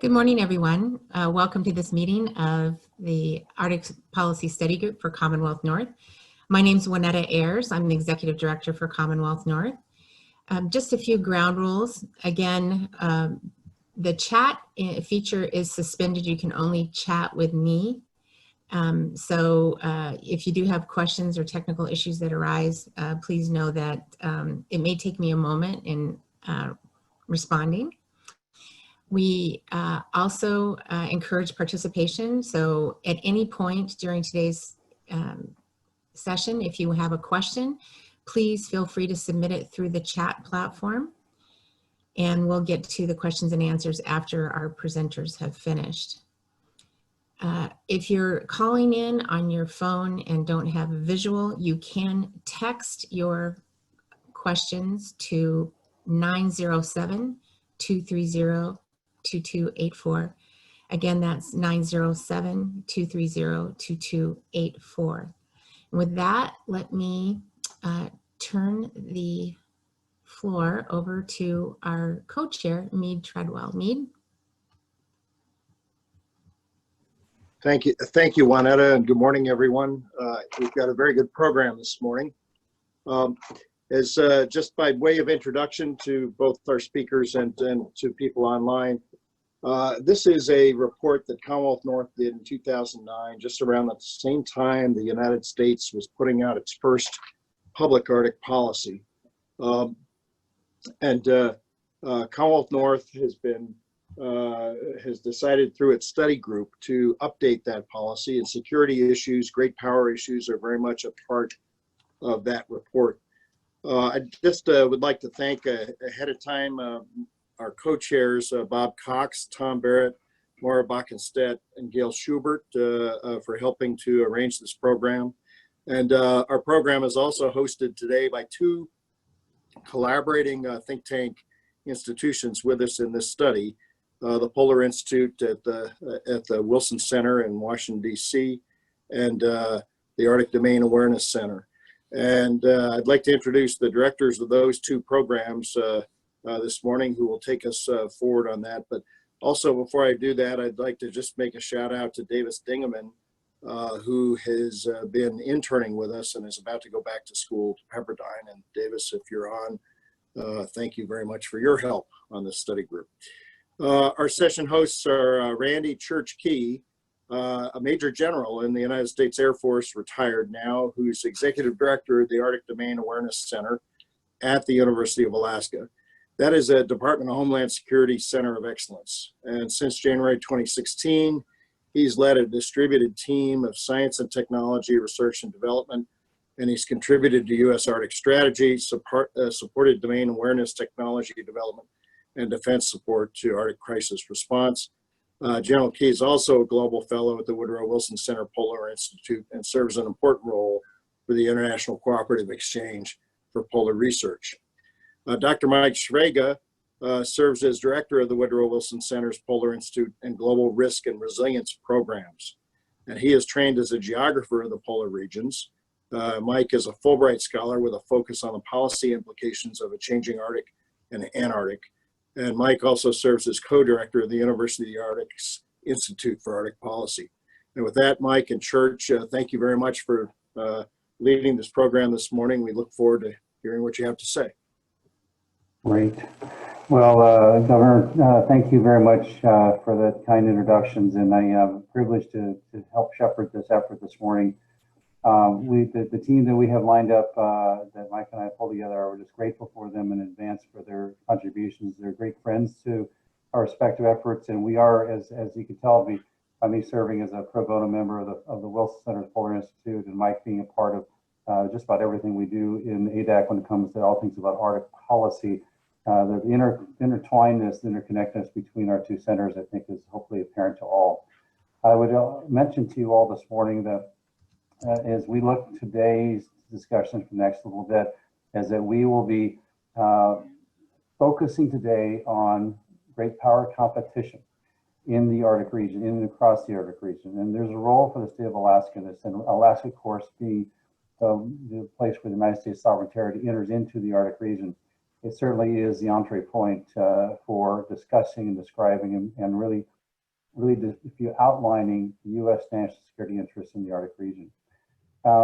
Good morning, everyone. Welcome to this meeting of the Arctic Policy Study Group for Commonwealth North. My name is Juanetta Ayers. I'm the Executive Director for Commonwealth North. Just a few ground rules. Again, the chat feature is suspended. You can only chat with me. If you do have questions or technical issues that arise, please know that it may take me a moment in responding. We also encourage participation. So at any point during today's session, if you have a question, please feel free to submit it through the chat platform. And we'll get to the questions and answers after our presenters have finished. If you're calling in on your phone and don't have a visual, you can text your questions to 907-230-2284. Again, that's 907-230-2284. With that, let me turn the floor over to our co-chair, Mead Treadwell. Mead? Thank you, Juanetta, and good morning, everyone. We've got a very good program this morning. Just by way of introduction to both our speakers and to people online, this is a report that Commonwealth North did in 2009, just around the same time the United States was putting out its first public Arctic policy. Commonwealth North has decided through its study group to update that policy, and security issues, great power issues are very much a part of that report. I just would like to thank ahead of time our co-chairs, Bob Cox, Tom Barrett, Maura Backenstedt, and Gail Schubert for helping to arrange this program. And our program is also hosted today by two collaborating think tank institutions with us in this study, the Polar Institute at the Wilson Center in Washington, D.C., and the Arctic Domain Awareness Center. And I'd like to introduce the directors of those two programs this morning who will take us forward on that. But also, before I do that, I'd like to just make a shout out to Davis Dingaman, who has been interning with us and is about to go back to school to Pepperdine. And Davis, if you're on, thank you very much for your help on this study group. Our session hosts are Randy Church Key, a Major General in the United States Air Force, retired now, who's Executive Director of the Arctic Domain Awareness Center at the University of Alaska. That is a Department of Homeland Security Center of Excellence. And since January 2016, he's led a distributed team of science and technology research and development, and he's contributed to U.S. Arctic strategy, supported domain awareness technology development, and defense support to Arctic crisis response. General Key is also a global fellow at the Woodrow Wilson Center Polar Institute and serves an important role for the International Cooperative Exchange for Polar Research. Dr. Mike Sfraga serves as director of the Woodrow Wilson Center's Polar Institute and Global Risk and Resilience Programs. And he is trained as a geographer of the polar regions. Mike is a Fulbright scholar with a focus on the policy implications of a changing Arctic and Antarctic. And Mike also serves as co-director of the University of the Arctic's Institute for Arctic Policy. And with that, Mike and Church, thank you very much for leading this program this morning. We look forward to hearing what you have to say. Great. Well, Governor, thank you very much for the kind introductions, and I am privileged to help shepherd this effort this morning. The team that we have lined up, that Mike and I pulled together, we're just grateful for them in advance for their contributions. They're great friends to our respective efforts, and we are, as you can tell by me serving as a pro bono member of the Wilson Center's Polar Institute, and Mike being a part of just about everything we do in ADAC when it comes to all things about Arctic policy. The intertwinedness, the interconnectedness between our two centers, I think, is hopefully apparent to all. I would mention to you all this morning that as we look today's discussion for the next little bit, is that we will be focusing today on great power competition in the Arctic region, in and across the Arctic region. And there's a role for the state of Alaska in this, and Alaska, of course, being the place where the United States sovereign territory enters into the Arctic region. it certainly is the entree point for discussing and describing and really outlining U.S. national security interests in the Arctic region.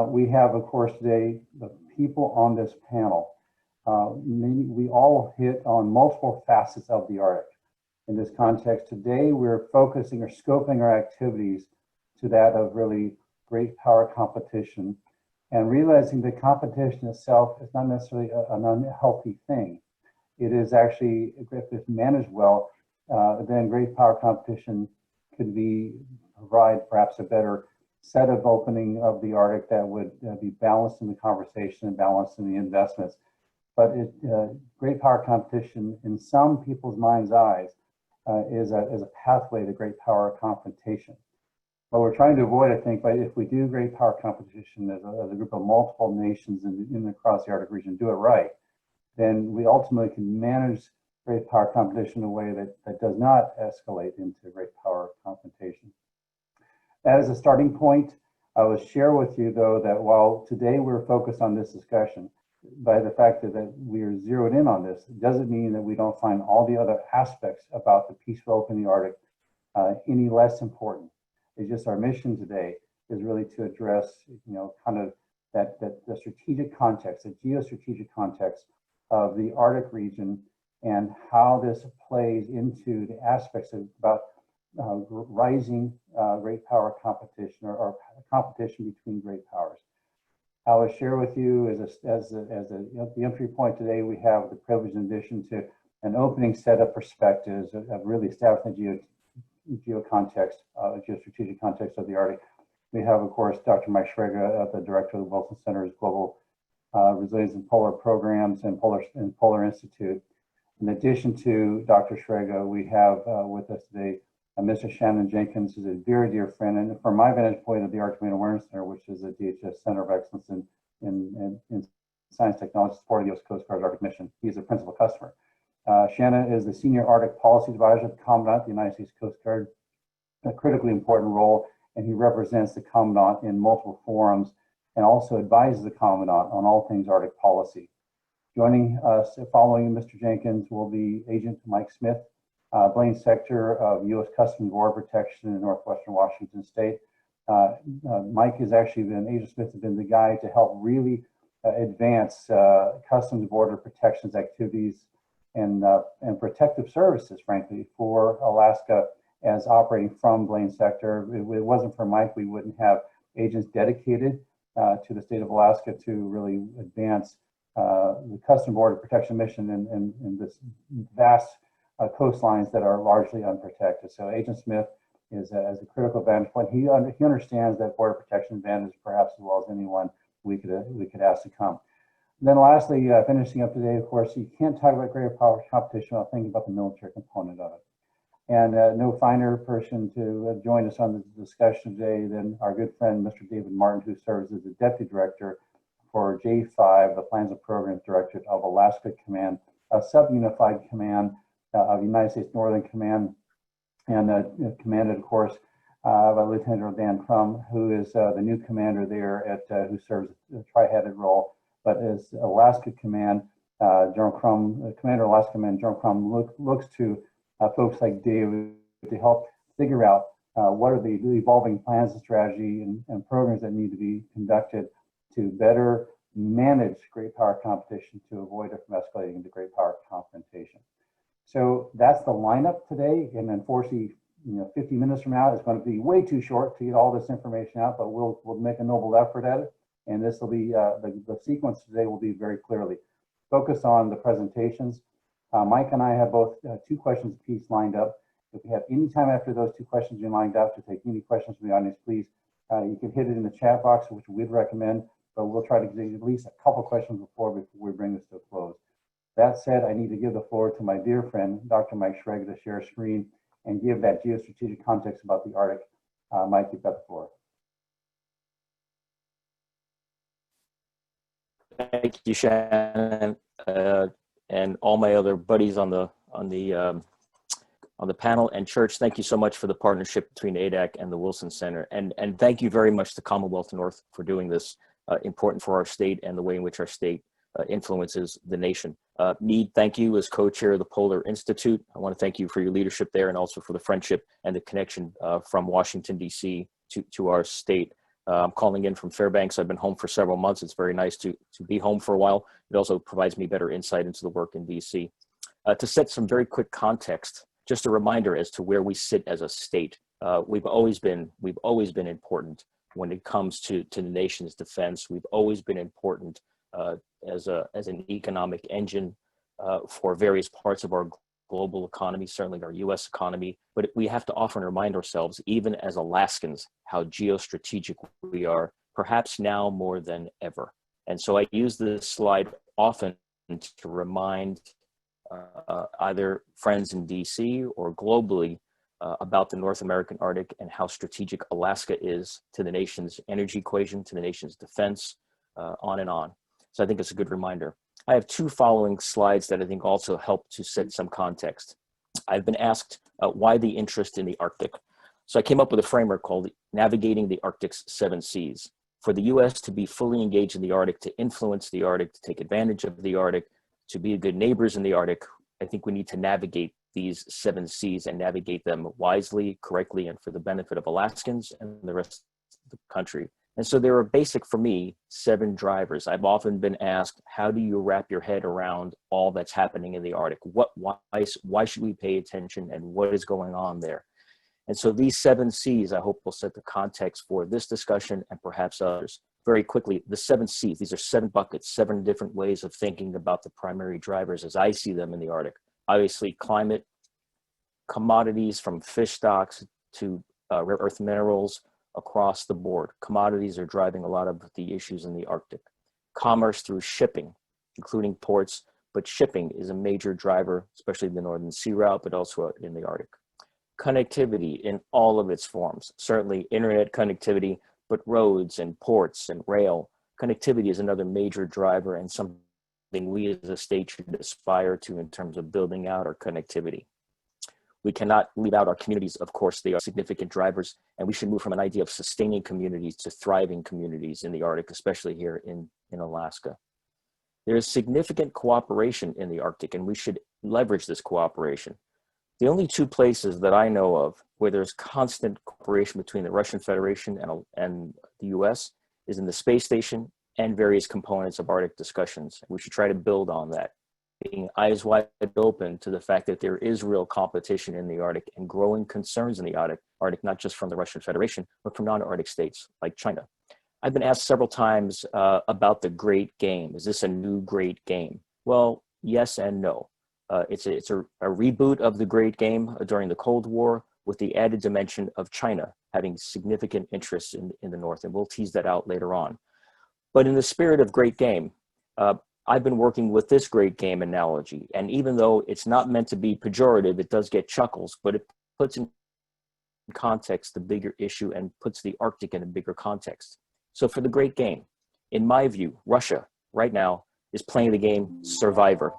We have, of course, today the people on this panel. We all hit on multiple facets of the Arctic. In this context, today we're focusing or scoping our activities to that of really great power competition, and realizing that competition itself is not necessarily an unhealthy thing. It is actually, if it's managed well, then great power competition could provide perhaps a better set of opening of the Arctic that would be balanced in the conversation and balanced in the investments. But great power competition, in some people's mind's eyes, is a pathway to great power confrontation. What we're trying to avoid, I think, if we do great power competition as a group of multiple nations across the Arctic region, do it right, then we ultimately can manage great power competition in a way that does not escalate into great power confrontation. As a starting point, I will share with you, though, that while today we're focused on this discussion, by the fact that we are zeroed in on this, it doesn't mean that we don't find all the other aspects about the peaceful opening of the Arctic any less important. It's just our mission today is really to address, kind of the strategic context, the geostrategic context of the Arctic region and how this plays into the aspects about rising great power competition or competition between great powers. I will share with you the entry point today, we have the privilege, in addition to an opening set of perspectives of really establishing the geostrategic context of the Arctic. We have, of course, Dr. Mike Sfraga, the director of the Wilson Center's Global Resilience and Polar Programs and Polar Institute. In addition to Dr. Sfraga, we have with us today Mr. Shannon Jenkins, who's a very dear friend, and from my vantage point of the Arctic Domain Awareness Center, which is a DHS Center of Excellence in Science Technology supporting the U.S. Coast Guard's Arctic mission, he's a principal customer. Shannon is the Senior Arctic Policy Advisor at the Commandant of the United States Coast Guard, a critically important role, and he represents the Commandant in multiple forums and also advises the Commandant on all things Arctic policy. Joining us following Mr. Jenkins will be Agent Mike Smith, Blaine Sector of U.S. Customs and Border Protection in Northwestern Washington State. Mike has actually been, Agent Smith has been the guy to help really advance Customs and Border Protections activities and protective services, frankly, for Alaska as operating from Blaine Sector. If it wasn't for Mike, we wouldn't have agents dedicated to the state of Alaska to really advance the Customs and Border Protection mission in this vast coastlines that are largely unprotected. So Agent Smith is as a critical vantage point. He understands that border protection advantage perhaps as well as anyone we could ask to come. And then lastly, finishing up today, of course, you can't talk about greater power competition without thinking about the military component of it. And no finer person to join us on the discussion today than our good friend, Mr. David Martin, who serves as the Deputy Director for J5, the Plans and Programs Directorate of Alaska Command, a sub-unified command of the United States Northern Command, and commanded, of course, by Lieutenant Dan Crum, who is the new commander there who serves a tri-headed role. But as Alaska Command, General Crum, Commander of Alaska Command, General Crum looks to folks like David to help figure out what are the evolving plans and strategy and programs that need to be conducted to better manage great power competition to avoid it from escalating into great power confrontation. So that's the lineup today, and unfortunately, 50 minutes from now is going to be way too short to get all this information out, but we'll make a noble effort at it. And this will be, the sequence today will be very clearly focused on the presentations. Mike and I have both 2 questions apiece lined up. If you have any time after those 2 questions you lined up to take any questions from the audience, please, you can hit it in the chat box, which we'd recommend, but we'll try to get at least a couple questions before we bring this to a close. That said, I need to give the floor to my dear friend, Dr. Mike Sfraga, to share a screen and give that geostrategic context about the Arctic. Mike, you've got the floor. Thank you, Shannon, and all my other buddies on the panel, and Church. Thank you so much for the partnership between ADAC and the Wilson Center, and thank you very much to Commonwealth North for doing this important for our state and the way in which our state influences the nation. Mead, thank you as co-chair of the Polar Institute. I want to thank you for your leadership there and also for the friendship and the connection from Washington, D.C. to our state. I'm calling in from Fairbanks. I've been home for several months. It's very nice to be home for a while. It also provides me better insight into the work in D.C. To set some very quick context, just a reminder as to where we sit as a state. We've always been important when it comes to the nation's defense. We've always been important as an economic engine for various parts of our global economy, certainly our U.S. economy. But we have to often remind ourselves, even as Alaskans, how geostrategic we are, perhaps now more than ever. And so I use this slide often to remind either friends in D.C. or globally about the North American Arctic and how strategic Alaska is to the nation's energy equation, to the nation's defense, on and on. So I think it's a good reminder. I have two following slides that I think also help to set some context. I've been asked why the interest in the Arctic. So I came up with a framework called Navigating the Arctic's 7 Seas. For the U.S. to be fully engaged in the Arctic, to influence the Arctic, to take advantage of the Arctic, to be good neighbors in the Arctic, I think we need to navigate these 7 seas and navigate them wisely, correctly, and for the benefit of Alaskans and the rest of the country. And so there are basic, for me, 7 drivers. I've often been asked, how do you wrap your head around all that's happening in the Arctic? Why should we pay attention and what is going on there? And so these 7 C's, I hope, will set the context for this discussion and perhaps others. Very quickly, the 7 C's, these are 7 buckets, 7 different ways of thinking about the primary drivers as I see them in the Arctic. Obviously, climate, commodities from fish stocks to rare earth minerals across the board. Commodities are driving a lot of the issues in the Arctic. Commerce through shipping, including ports, but shipping is a major driver, especially the Northern Sea Route, but also in the Arctic. Connectivity in all of its forms, certainly internet connectivity, but roads and ports and rail. Connectivity is another major driver and something we as a state should aspire to in terms of building out our connectivity. We cannot leave out our communities. Of course, they are significant drivers, and we should move from an idea of sustaining communities to thriving communities in the Arctic, especially here in Alaska. There is significant cooperation in the Arctic, and we should leverage this cooperation. The only 2 places that I know of where there's constant cooperation between the Russian Federation and the US is in the space station and various components of Arctic discussions. We should try to build on that, being eyes wide open to the fact that there is real competition in the Arctic and growing concerns in the Arctic, not just from the Russian Federation, but from non-Arctic states like China. I've been asked several times about the Great Game. Is this a new Great Game? Well, yes and no. It's a reboot of the Great Game during the Cold War with the added dimension of China having significant interests in the North, and we'll tease that out later on. But in the spirit of Great Game, I've been working with this Great Game analogy, and even though it's not meant to be pejorative, it does get chuckles, but it puts in context the bigger issue and puts the Arctic in a bigger context. So for the Great Game, in my view, Russia right now is playing the game Survivor.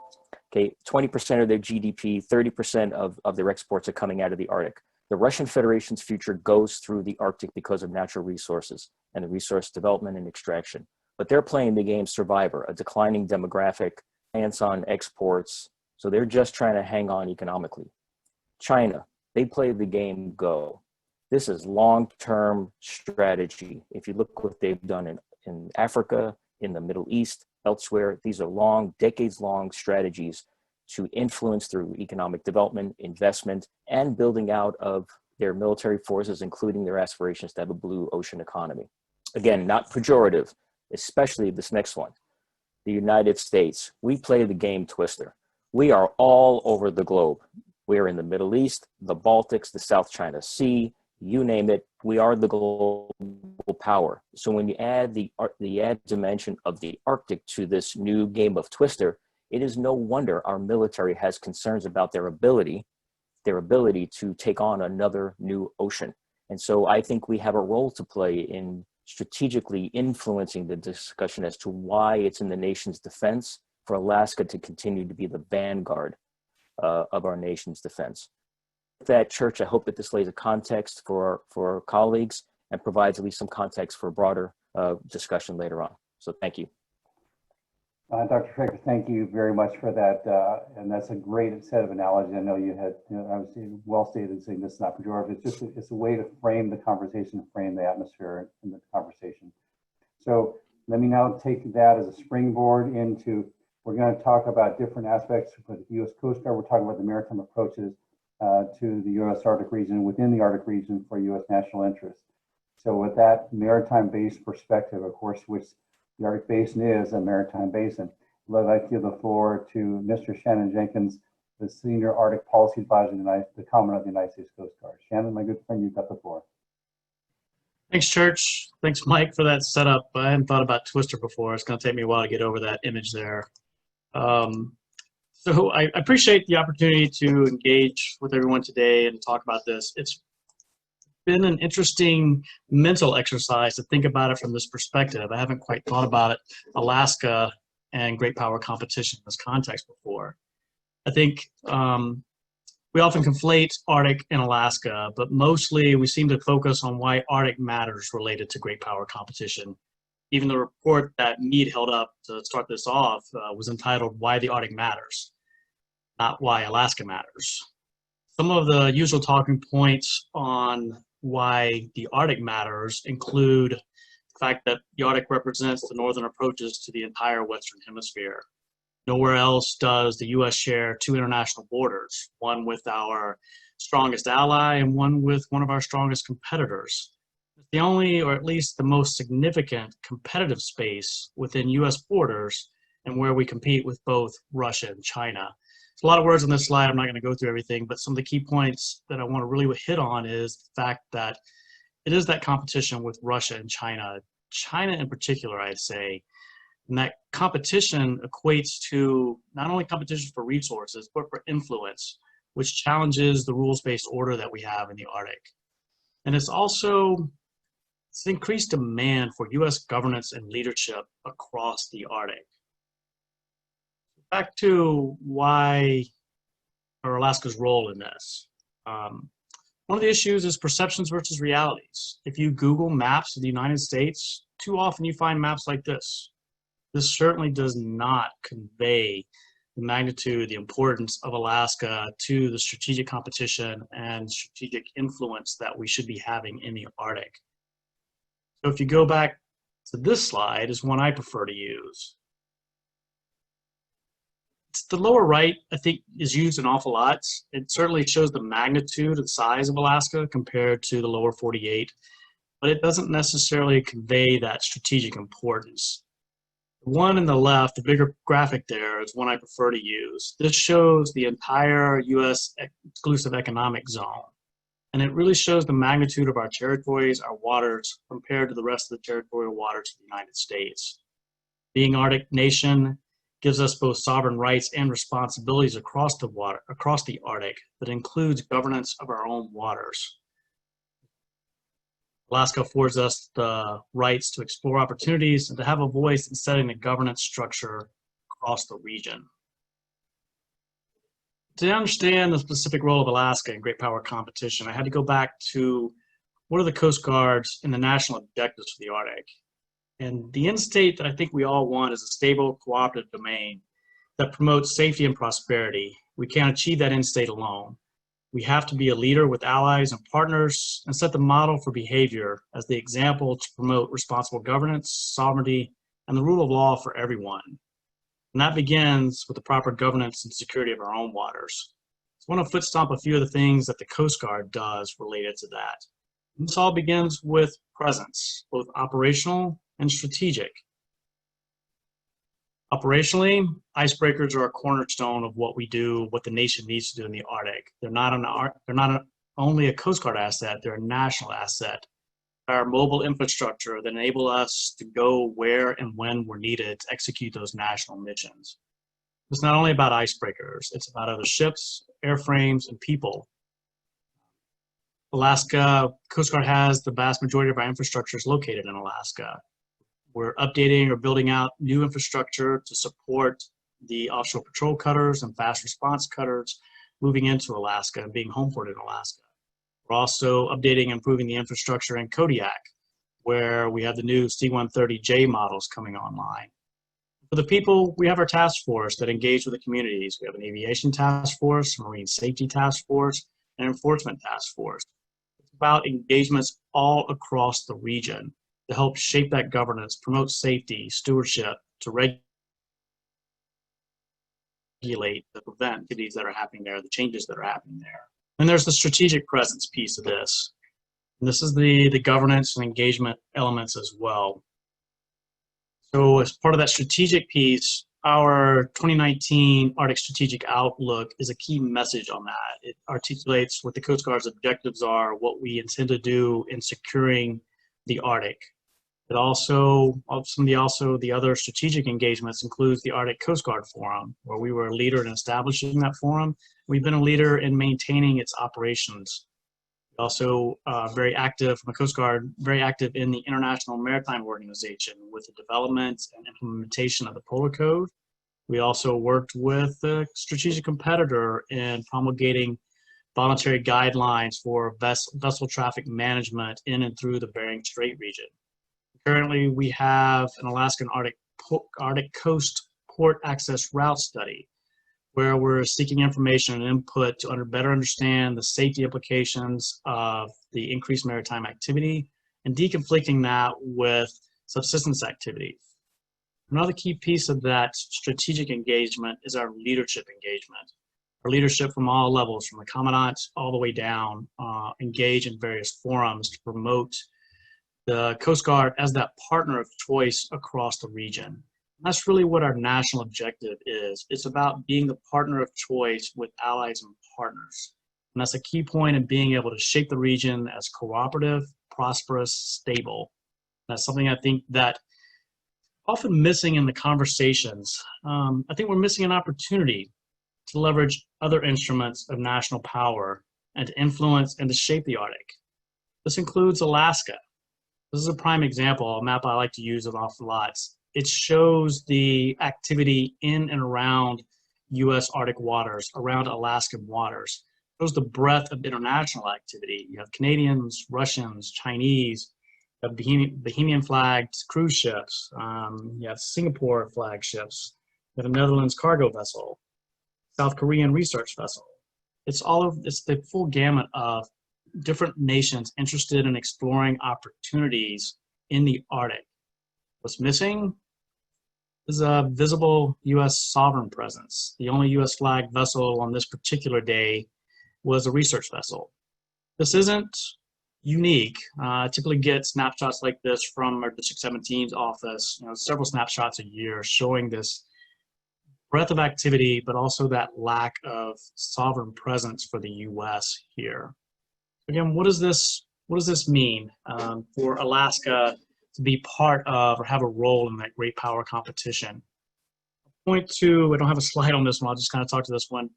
Okay, 20% of their GDP, 30% of their exports are coming out of the Arctic. The Russian Federation's future goes through the Arctic because of natural resources and the resource development and extraction. But they're playing the game Survivor, a declining demographic, stance on exports. So they're just trying to hang on economically. China, they play the game Go. This is long-term strategy. If you look what they've done in Africa, in the Middle East, elsewhere, these are long, decades-long strategies to influence through economic development, investment, and building out of their military forces, including their aspirations to have a blue ocean economy. Again, not pejorative, especially this next one. The United States, we play the game Twister. We are all over the globe. We are in the Middle East, the Baltics, the South China Sea, you name it, we are the global power. So when you add the added dimension of the Arctic to this new game of Twister, it is no wonder our military has concerns about their ability to take on another new ocean. And so I think we have a role to play in strategically influencing the discussion as to why it's in the nation's defense for Alaska to continue to be the vanguard of our nation's defense. With that, Church, I hope that this lays a context for colleagues and provides at least some context for a broader discussion later on. So thank you. Dr. Sfraga, thank you very much for that. And that's a great set of analogies. I know you had, obviously well stated saying this is not pejorative. It's a way to frame the conversation, frame the atmosphere in the conversation. So let me now take that as a springboard into, we're going to talk about different aspects of the U.S. Coast Guard. We're talking about the maritime approaches to the U.S. Arctic region, within the Arctic region for U.S. national interest. So with that maritime-based perspective, of course, which the Arctic Basin is a maritime basin, I'd like to give the floor to Mr. Shannon Jenkins, the Senior Arctic Policy Advisor to the Commandant of the United States Coast Guard. Shannon, my good friend, you've got the floor. Thanks, Church. Thanks, Mike, for that setup. I hadn't thought about Twister before. It's going to take me a while to get over that image there. So I appreciate the opportunity to engage with everyone today and talk about this. It's been an interesting mental exercise to think about it from this perspective. I haven't quite thought about it, Alaska and great power competition in this context before. I think we often conflate Arctic and Alaska, but mostly we seem to focus on why Arctic matters related to great power competition. Even the report that Meade held up to start this off was entitled Why the Arctic Matters, not Why Alaska Matters. Some of the usual talking points on why the Arctic matters include the fact that the Arctic represents the northern approaches to the entire Western Hemisphere. Nowhere else does the U.S. share two international borders, one with our strongest ally and one with one of our strongest competitors. It's the only, or at least the most significant, competitive space within U.S. borders and where we compete with both Russia and China. There's a lot of words on this slide. I'm not going to go through everything, but some of the key points that I want to really hit on is the fact that it is that competition with Russia and China. China in particular, I'd say. And that competition equates to not only competition for resources, but for influence, which challenges the rules-based order that we have in the Arctic. And it's increased demand for U.S. governance and leadership across the Arctic. Back to why, or Alaska's role in this. One of the issues is perceptions versus realities. If you Google maps of the United States, too often you find maps like this. This certainly does not convey the magnitude, the importance of Alaska to the strategic competition and strategic influence that we should be having in the Arctic. So if you go back to this slide, is one I prefer to use. The lower right, I think, is used an awful lot. It certainly shows the magnitude and size of Alaska compared to the lower 48, but it doesn't necessarily convey that strategic importance. The one in the left, the bigger graphic there, is one I prefer to use. This shows the entire U.S. exclusive economic zone, and it really shows the magnitude of our territories, our waters, compared to the rest of the territorial waters of the United States. Being an Arctic nation gives us both sovereign rights and responsibilities across the Arctic that includes governance of our own waters. Alaska affords us the rights to explore opportunities and to have a voice in setting the governance structure across the region. To understand the specific role of Alaska in great power competition, I had to go back to what are the Coast Guard's and the national objectives for the Arctic. And the end state that I think we all want is a stable, cooperative domain that promotes safety and prosperity. We can't achieve that end state alone. We have to be a leader with allies and partners and set the model for behavior as the example to promote responsible governance, sovereignty, and the rule of law for everyone. And that begins with the proper governance and security of our own waters. So I want to foot stomp a few of the things that the Coast Guard does related to that. And this all begins with presence, both operational and strategic. Operationally, icebreakers are a cornerstone of what we do, what the nation needs to do in the Arctic. They're not only a Coast Guard asset, they're a national asset. Our mobile infrastructure that enable us to go where and when we're needed to execute those national missions. It's not only about icebreakers, it's about other ships, airframes, and people. Alaska, Coast Guard has the vast majority of our infrastructure is located in Alaska. We're updating or building out new infrastructure to support the offshore patrol cutters and fast response cutters moving into Alaska and being homeported in Alaska. We're also updating and improving the infrastructure in Kodiak, where we have the new C-130J models coming online. For the people, we have our task force that engage with the communities. We have an aviation task force, marine safety task force, and enforcement task force. It's about engagements all across the region to help shape that governance, promote safety, stewardship, to regulate, to prevent activities that are happening there, the changes that are happening there. And there's the strategic presence piece of this. And this is the governance and engagement elements as well. So as part of that strategic piece, our 2019 Arctic Strategic Outlook is a key message on that. It articulates what the Coast Guard's objectives are, what we intend to do in securing the Arctic. It also, the other strategic engagements includes the Arctic Coast Guard Forum, where we were a leader in establishing that forum. We've been a leader in maintaining its operations. Also very active from the Coast Guard, very active in the International Maritime Organization with the development and implementation of the Polar Code. We also worked with a strategic competitor in promulgating voluntary guidelines for vessel traffic management in and through the Bering Strait region. Currently, we have an Alaskan Arctic Coast Port Access Route Study, where we're seeking information and input to better understand the safety implications of the increased maritime activity and deconflicting that with subsistence activities. Another key piece of that strategic engagement is our leadership engagement. Our leadership from all levels, from the commandant all the way down, engage in various forums to promote the Coast Guard as that partner of choice across the region. That's really what our national objective is. It's about being the partner of choice with allies and partners. And that's a key point in being able to shape the region as cooperative, prosperous, stable. That's something I think that often missing in the conversations. I think we're missing an opportunity to leverage other instruments of national power and to influence and to shape the Arctic. This includes Alaska. This is a prime example, a map I like to use an awful lot. It shows the activity in and around U.S. Arctic waters, around Alaskan waters. It shows the breadth of international activity. You have Canadians, Russians, Chinese, you have Bahamian flagged cruise ships, you have Singapore flagged ships, you have a Netherlands cargo vessel, South Korean research vessel. It's the full gamut of different nations interested in exploring opportunities in the Arctic. What's missing is a visible U.S. sovereign presence. The only U.S. flagged vessel on this particular day was a research vessel. This isn't unique. I typically get snapshots like this from our District 17's office, several snapshots a year showing this breadth of activity, but also that lack of sovereign presence for the U.S. here. Again, what does this mean for Alaska to be part of or have a role in that great power competition? Point two, I don't have a slide on this one, I'll just kind of talk to this one.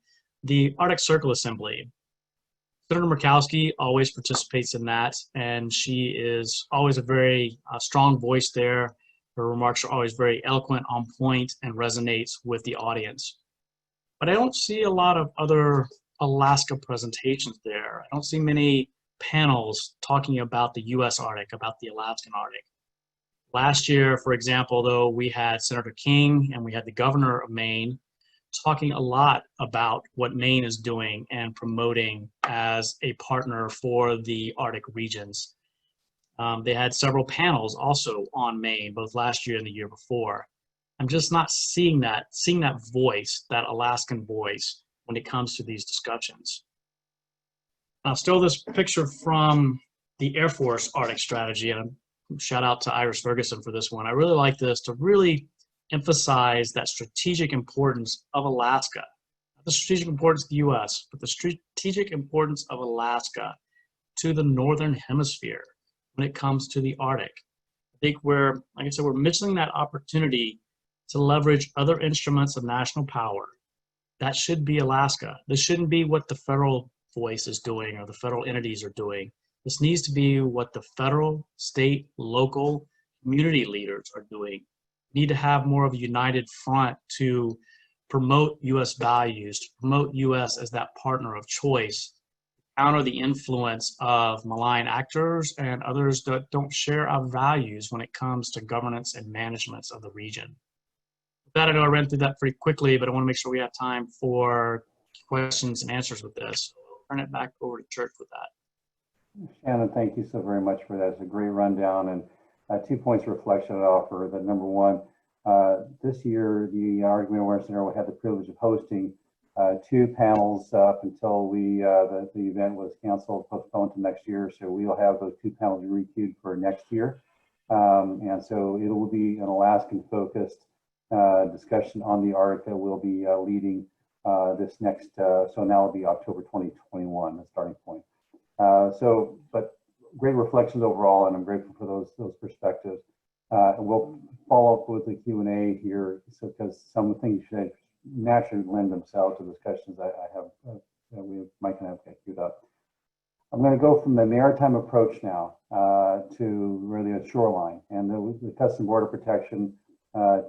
The Arctic Circle Assembly. Senator Murkowski always participates in that, and she is always a very strong voice there. Her remarks are always very eloquent, on point, and resonates with the audience. But I don't see a lot of other Alaska presentations there. I don't see many panels talking about the U.S. Arctic, about the Alaskan Arctic. Last year, for example, though, we had Senator King and we had the governor of Maine talking a lot about what Maine is doing and promoting as a partner for the Arctic regions. They had several panels also on Maine, both last year and the year before. I'm just not seeing that voice, that Alaskan voice, when it comes to these discussions. Still this picture from the Air Force Arctic Strategy, and shout out to Iris Ferguson for this one. I really like this to really emphasize that strategic importance of Alaska. Not the strategic importance of the US, but the strategic importance of Alaska to the Northern Hemisphere when it comes to the Arctic. I think like I said, we're missing that opportunity to leverage other instruments of national power. That should be Alaska. This shouldn't be what the federal voice is doing or the federal entities are doing. This needs to be what the federal, state, local, community leaders are doing. We need to have more of a united front to promote U.S. values, to promote U.S. as that partner of choice, counter the influence of malign actors and others that don't share our values when it comes to governance and management of the region. With that, I know I ran through that pretty quickly, but I want to make sure we have time for questions and answers with this. I'll turn it back over to Church with that. Shannon, thank you so very much for that. It's a great rundown, and 2 points of reflection I'd offer. That number one, this year the Arctic Command Awareness Center had the privilege of hosting 2 panels up until the event was canceled, postponed to next year. So we'll have those 2 panels requeued for next year. And so it will be an Alaskan focused discussion on the Arctic that we'll be leading this next, so now it'll be October 2021, the starting point. But great reflections overall, and I'm grateful for those perspectives. We'll follow up with the Q&A here, because some of the things should naturally lend themselves to discussions I have, Mike and I have queued up. I'm going to go from the maritime approach now to really a shoreline, and the Customs and Border Protection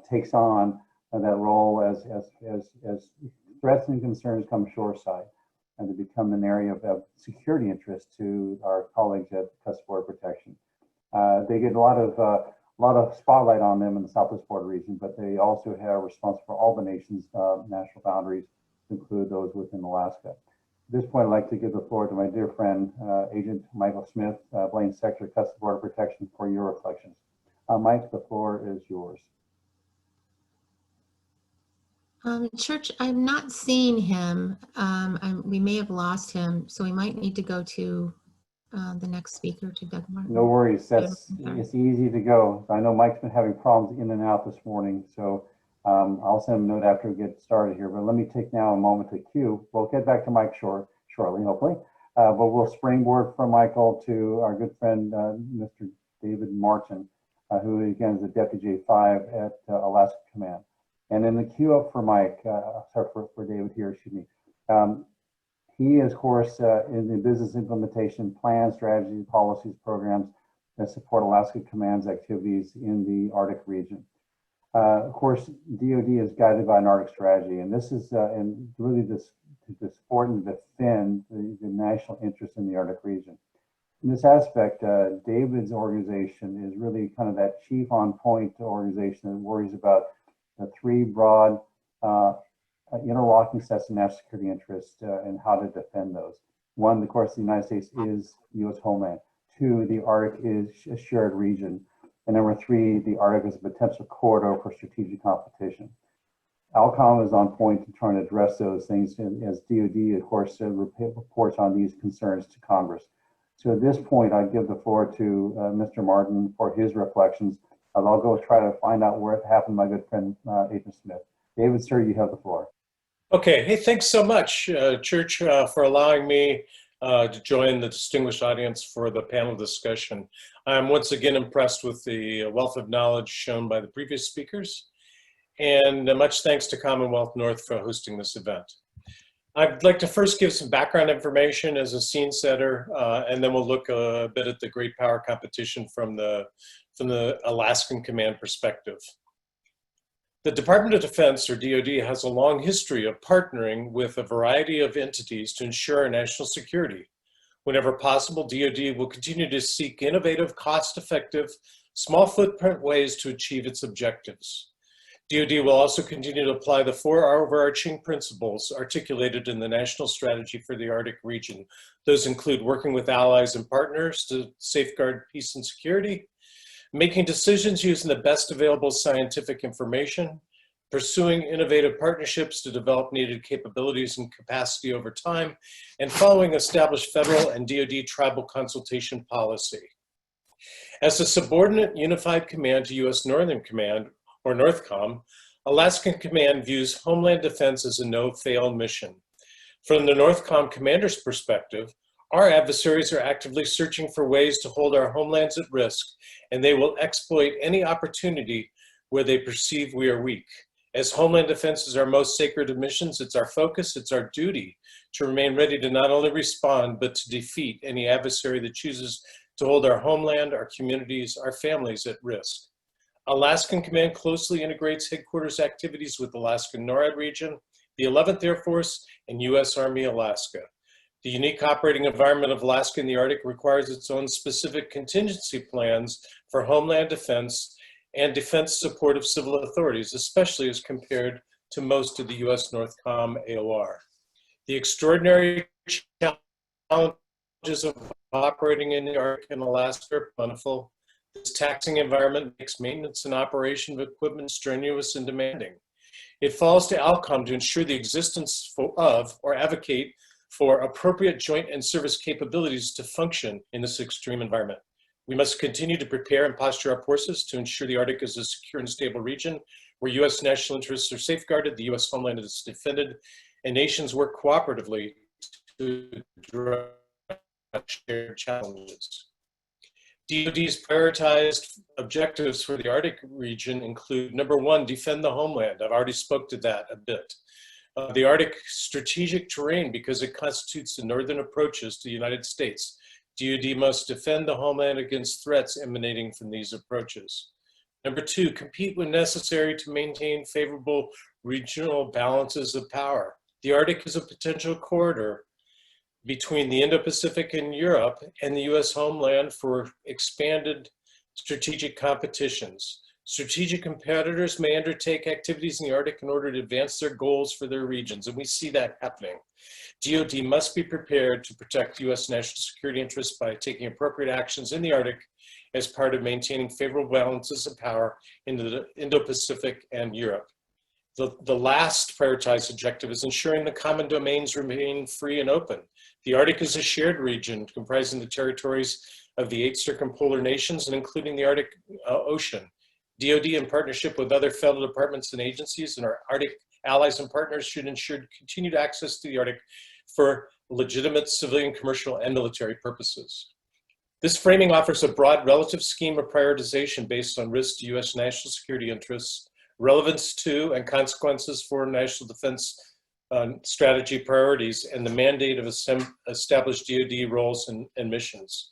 takes on that role as threats and concerns come shoreside, and to become an area of security interest to our colleagues at Customs and Border Protection. They get a lot of spotlight on them in the Southwest Border region, but they also have responsible for all the nation's national boundaries, to include those within Alaska. At this point, I'd like to give the floor to my dear friend, Agent Michael Smith, Blaine Sector, Customs and Border Protection, for your reflections. Mike, the floor is yours. Church, I'm not seeing him. We may have lost him, so we might need to go to the next speaker, to Doug Martin. No worries, it's easy to go. I know Mike's been having problems in and out this morning, so I'll send him a note after we get started here. But let me take now a moment to cue. We'll get back to Mike shortly, hopefully. But we'll springboard from Michael to our good friend, Mr. David Martin, who again is the Deputy J5 at Alaska Command. And in the queue up for Mike, sorry, for David here, excuse me. He is, of course, in the business implementation plans, strategies, policies, programs that support Alaska Command's activities in the Arctic region. Of course, DoD is guided by an Arctic strategy, and this is and really to support and defend the national interest in the Arctic region. In this aspect, David's organization is really kind of that chief on point organization that worries about the 3 broad interlocking sets of national security interests and how to defend those. 1, of course, the United States is U.S. homeland. 2, the Arctic is a shared region. And number 3, the Arctic is a potential corridor for strategic competition. ALCOM is on point in trying to address those things, and as DoD, of course, reports on these concerns to Congress. So at this point, I give the floor to Mr. Martin for his reflections. I'll go try to find out where it happened, my good friend, Agent Smith. David, sir, you have the floor. Okay, hey, thanks so much, Church, for allowing me to join the distinguished audience for the panel discussion. I'm once again impressed with the wealth of knowledge shown by the previous speakers, and much thanks to Commonwealth North for hosting this event. I'd like to first give some background information as a scene setter, and then we'll look a bit at the great power competition from the Alaskan Command perspective. The Department of Defense, or DoD, has a long history of partnering with a variety of entities to ensure our national security. Whenever possible, DoD will continue to seek innovative, cost-effective, small footprint ways to achieve its objectives. DoD will also continue to apply the 4 overarching principles articulated in the National Strategy for the Arctic region. Those include working with allies and partners to safeguard peace and security, making decisions using the best available scientific information, pursuing innovative partnerships to develop needed capabilities and capacity over time, and following established federal and DoD tribal consultation policy. As a subordinate unified command to U.S. Northern Command, or NORTHCOM, Alaskan Command views Homeland Defense as a no-fail mission. From the NORTHCOM commander's perspective, our adversaries are actively searching for ways to hold our homelands at risk, and they will exploit any opportunity where they perceive we are weak. As Homeland Defense is our most sacred of missions, it's our focus, it's our duty to remain ready to not only respond, but to defeat any adversary that chooses to hold our homeland, our communities, our families at risk. Alaskan Command closely integrates headquarters activities with Alaskan NORAD region, the 11th Air Force, and U.S. Army Alaska. The unique operating environment of Alaska in the Arctic requires its own specific contingency plans for homeland defense, and defense support of civil authorities, especially as compared to most of the U.S. NORTHCOM AOR. The extraordinary challenges of operating in the Arctic and Alaska are plentiful. This taxing environment makes maintenance and operation of equipment strenuous and demanding. It falls to ALCOM to ensure the existence of or advocate for appropriate joint and service capabilities to function in this extreme environment. We must continue to prepare and posture our forces to ensure the Arctic is a secure and stable region where U.S. national interests are safeguarded, the U.S. homeland is defended, and nations work cooperatively to address shared challenges. DoD's prioritized objectives for the Arctic region include, number one, defend the homeland. I've already spoke to that a bit. The Arctic strategic terrain, because it constitutes the northern approaches to the United States. DoD must defend the homeland against threats emanating from these approaches. Number two, compete when necessary to maintain favorable regional balances of power. The Arctic is a potential corridor between the Indo-Pacific and Europe and the U.S. homeland for expanded strategic competitions. Strategic competitors may undertake activities in the Arctic in order to advance their goals for their regions, and we see that happening. DoD must be prepared to protect U.S. national security interests by taking appropriate actions in the Arctic as part of maintaining favorable balances of power in the Indo-Pacific and Europe. The last prioritized objective is ensuring the common domains remain free and open. The Arctic is a shared region comprising the territories of the 8 circumpolar nations and including the Arctic Ocean. DoD, in partnership with other federal departments and agencies and our Arctic allies and partners, should ensure continued access to the Arctic for legitimate civilian, commercial, and military purposes. This framing offers a broad relative scheme of prioritization based on risks to U.S. national security interests, relevance to and consequences for national defense strategy priorities, and the mandate of established DoD roles and missions.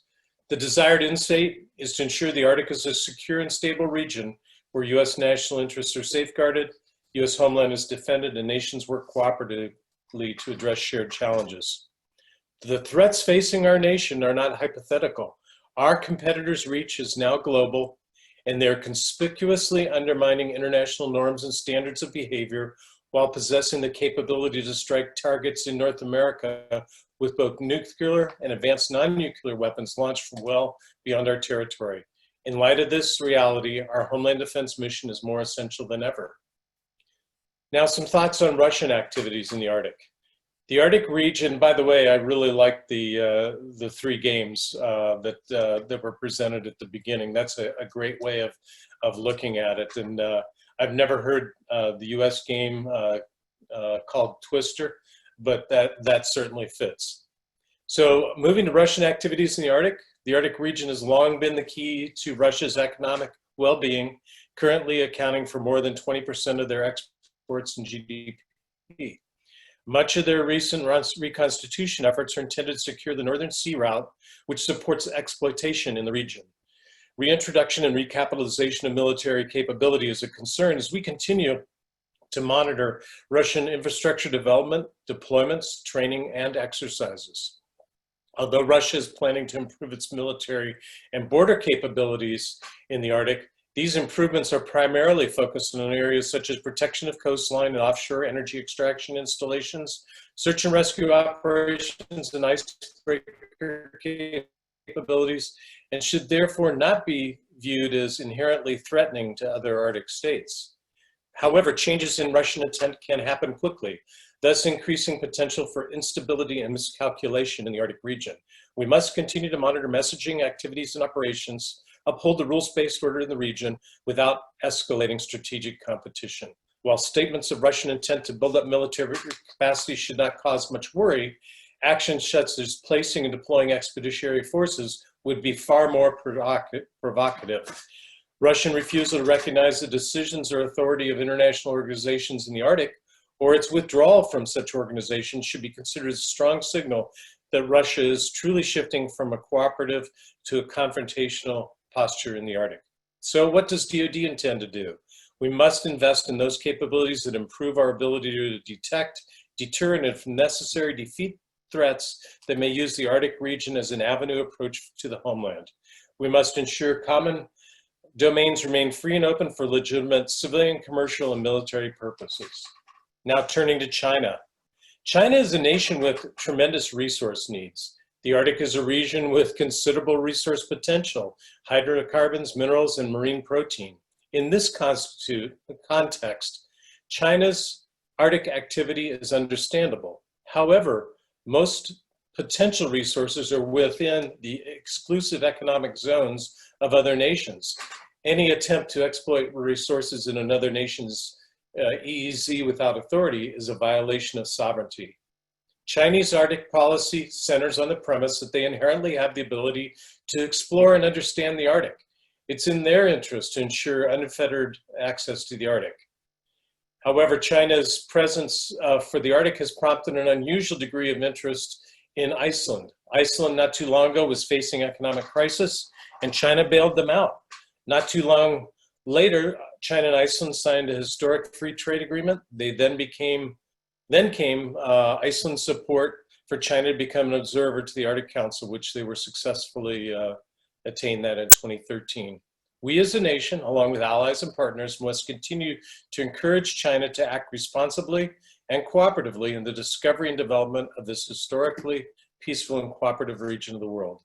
The desired insight is to ensure the Arctic is a secure and stable region where U.S. national interests are safeguarded, U.S. homeland is defended, and nations work cooperatively to address shared challenges. The threats facing our nation are not hypothetical. Our competitors' reach is now global, and they're conspicuously undermining international norms and standards of behavior while possessing the capability to strike targets in North America with both nuclear and advanced non-nuclear weapons launched from well beyond our territory. In light of this reality, our Homeland Defense mission is more essential than ever. Now, some thoughts on Russian activities in the Arctic. The Arctic region, by the way, I really like the 3 games that were presented at the beginning. That's a great way of looking at it. And I've never heard the US game called Twister, but that certainly fits. So moving to Russian activities in the Arctic region has long been the key to Russia's economic well-being, currently accounting for more than 20% of their exports and GDP. Much of their recent reconstitution efforts are intended to secure the Northern Sea Route, which supports exploitation in the region. Reintroduction and recapitalization of military capability is a concern as we continue to monitor Russian infrastructure development, deployments, training, and exercises. Although Russia is planning to improve its military and border capabilities in the Arctic, these improvements are primarily focused on areas such as protection of coastline and offshore energy extraction installations, search and rescue operations, and icebreaker capabilities, and should therefore not be viewed as inherently threatening to other Arctic states. However, changes in Russian intent can happen quickly, thus increasing potential for instability and miscalculation in the Arctic region. We must continue to monitor messaging, activities, and operations, uphold the rules-based order in the region without escalating strategic competition. While statements of Russian intent to build up military capacity should not cause much worry, actions such as placing and deploying expeditionary forces would be far more provocative. Russian refusal to recognize the decisions or authority of international organizations in the Arctic, or its withdrawal from such organizations, should be considered a strong signal that Russia is truly shifting from a cooperative to a confrontational posture in the Arctic. So what does DoD intend to do? We must invest in those capabilities that improve our ability to detect, deter, and if necessary, defeat threats that may use the Arctic region as an avenue approach to the homeland. We must ensure domains remain free and open for legitimate civilian, commercial, and military purposes. Now turning to China. China is a nation with tremendous resource needs. The Arctic is a region with considerable resource potential, hydrocarbons, minerals, and marine protein. In this context, China's Arctic activity is understandable. However, most potential resources are within the exclusive economic zones of other nations. Any attempt to exploit resources in another nation's EEZ without authority is a violation of sovereignty. Chinese Arctic policy centers on the premise that they inherently have the ability to explore and understand the Arctic. It's in their interest to ensure unfettered access to the Arctic. However, China's presence for the Arctic has prompted an unusual degree of interest in Iceland. Iceland, not too long ago, was facing economic crisis, and China bailed them out. Not too long later, China and Iceland signed a historic free trade agreement. Then came Iceland's support for China to become an observer to the Arctic Council, which they were successfully attained that in 2013. We as a nation, along with allies and partners, must continue to encourage China to act responsibly and cooperatively in the discovery and development of this historically peaceful and cooperative region of the world.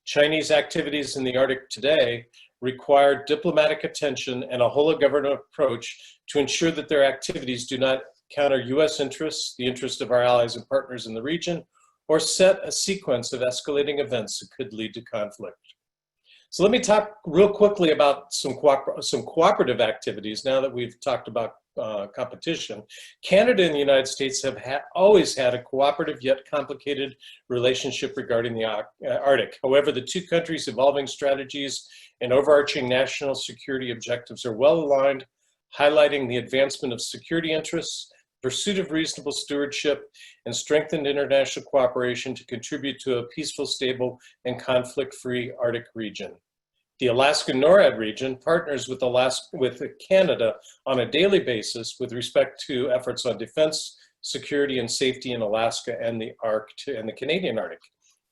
Chinese activities in the Arctic today require diplomatic attention and a whole-of-government approach to ensure that their activities do not counter U.S. interests, the interests of our allies and partners in the region, or set a sequence of escalating events that could lead to conflict. So let me talk real quickly about some cooperative activities now that we've talked about competition. Canada and the United States have always had a cooperative yet complicated relationship regarding the Arctic. However, the two countries' evolving strategies and overarching national security objectives are well aligned, highlighting the advancement of security interests, pursuit of reasonable stewardship, and strengthened international cooperation to contribute to a peaceful, stable, and conflict-free Arctic region. The Alaskan NORAD region partners with Canada on a daily basis with respect to efforts on defense, security, and safety in Alaska and the Arctic and the Canadian Arctic.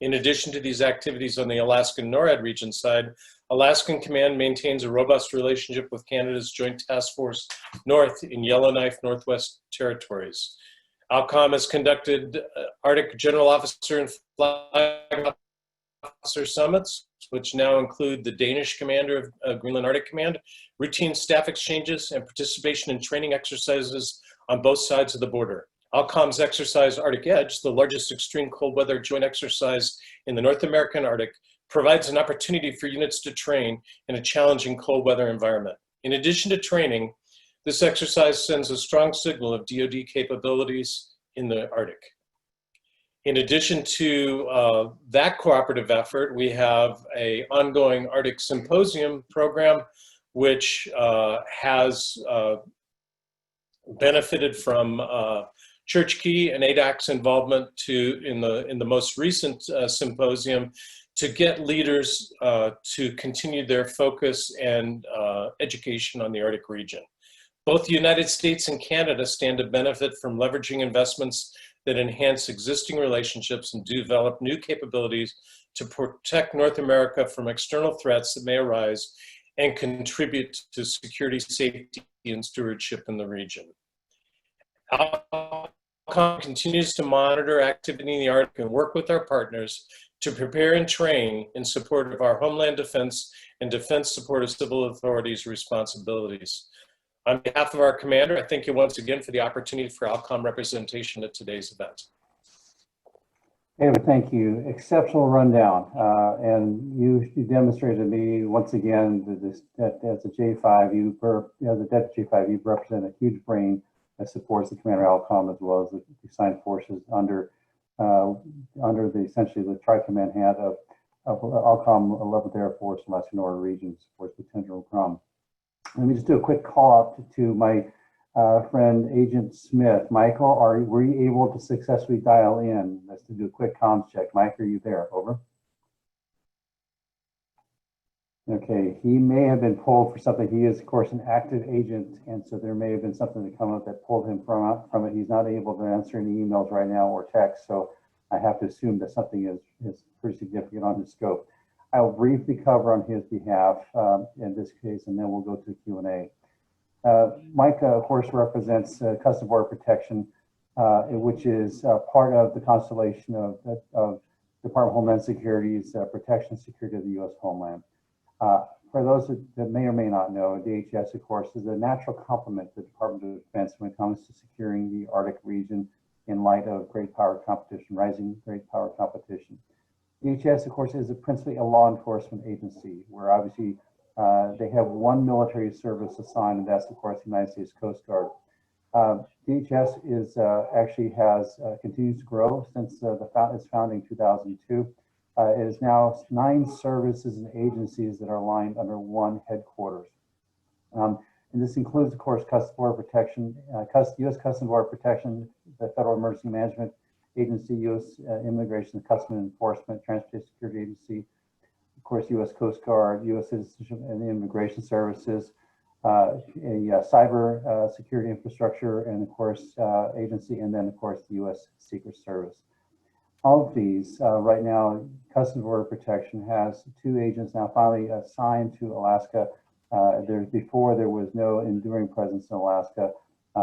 In addition to these activities on the Alaskan NORAD region side, Alaskan Command maintains a robust relationship with Canada's Joint Task Force North in Yellowknife Northwest Territories. ALCOM has conducted Arctic General Officer and Flag Officer summits, which now include the Danish commander of Greenland Arctic Command, routine staff exchanges, and participation in training exercises on both sides of the border. ALCOM's exercise Arctic Edge, the largest extreme cold weather joint exercise in the North American Arctic, provides an opportunity for units to train in a challenging cold weather environment. In addition to training, this exercise sends a strong signal of DoD capabilities in the Arctic. In addition to that cooperative effort, we have an ongoing Arctic Symposium program, which has benefited from Church Key and ADAC's involvement in the most recent symposium to get leaders to continue their focus and education on the Arctic region. Both the United States and Canada stand to benefit from leveraging investments that enhance existing relationships and develop new capabilities to protect North America from external threats that may arise and contribute to security, safety, and stewardship in the region. ALCOM continues to monitor activity in the Arctic and work with our partners to prepare and train in support of our homeland defense and defense support of civil authorities' responsibilities. On behalf of our commander, I thank you once again for the opportunity for ALCOM representation at today's event. David, thank you. Exceptional rundown. And you demonstrated to me once again that as a J5, you represent a huge brain that supports the Commander ALCOM as well as the assigned forces under essentially the Tri-Command hat of ALCOM 11th Air Force, Alaskan NORAD region, supports Lieutenant General Crum. Let me just do a quick call out to my friend Agent Smith. Michael, were you able to successfully dial in? Let's do a quick comms check. Mike, are you there? Over. Okay, he may have been pulled for something. He is, of course, an active agent, and so there may have been something that come up that pulled him from it. He's not able to answer any emails right now or text, so I have to assume that something is pretty significant on his scope. I'll briefly cover on his behalf in this case, and then we'll go to Q&A. Mike, of course, represents Customs Border Protection, which is part of the constellation of Department of Homeland Security's protection and security of the U.S. homeland. For those that may or may not know, DHS, of course, is a natural complement to the Department of Defense when it comes to securing the Arctic region in light of great power competition, rising great power competition. DHS, of course, is principally a law enforcement agency where obviously they have one military service assigned, and that's, of course, the United States Coast Guard. DHS is actually continues to grow since its founding in 2002. It is now 9 services and agencies that are aligned under one headquarters. And this includes, of course, Customs Border Protection, U.S. Customs Border Protection, the Federal Emergency Management Agency, U.S. Immigration and Customs Enforcement, Transportation Security Agency, of course, U.S. Coast Guard, U.S. Citizenship and Immigration Services, a cyber security infrastructure, and of course, agency, and then, of course, the U.S. Secret Service. All of these, right now, Customs Border Protection has 2 agents now finally assigned to Alaska. Before there was no enduring presence in Alaska.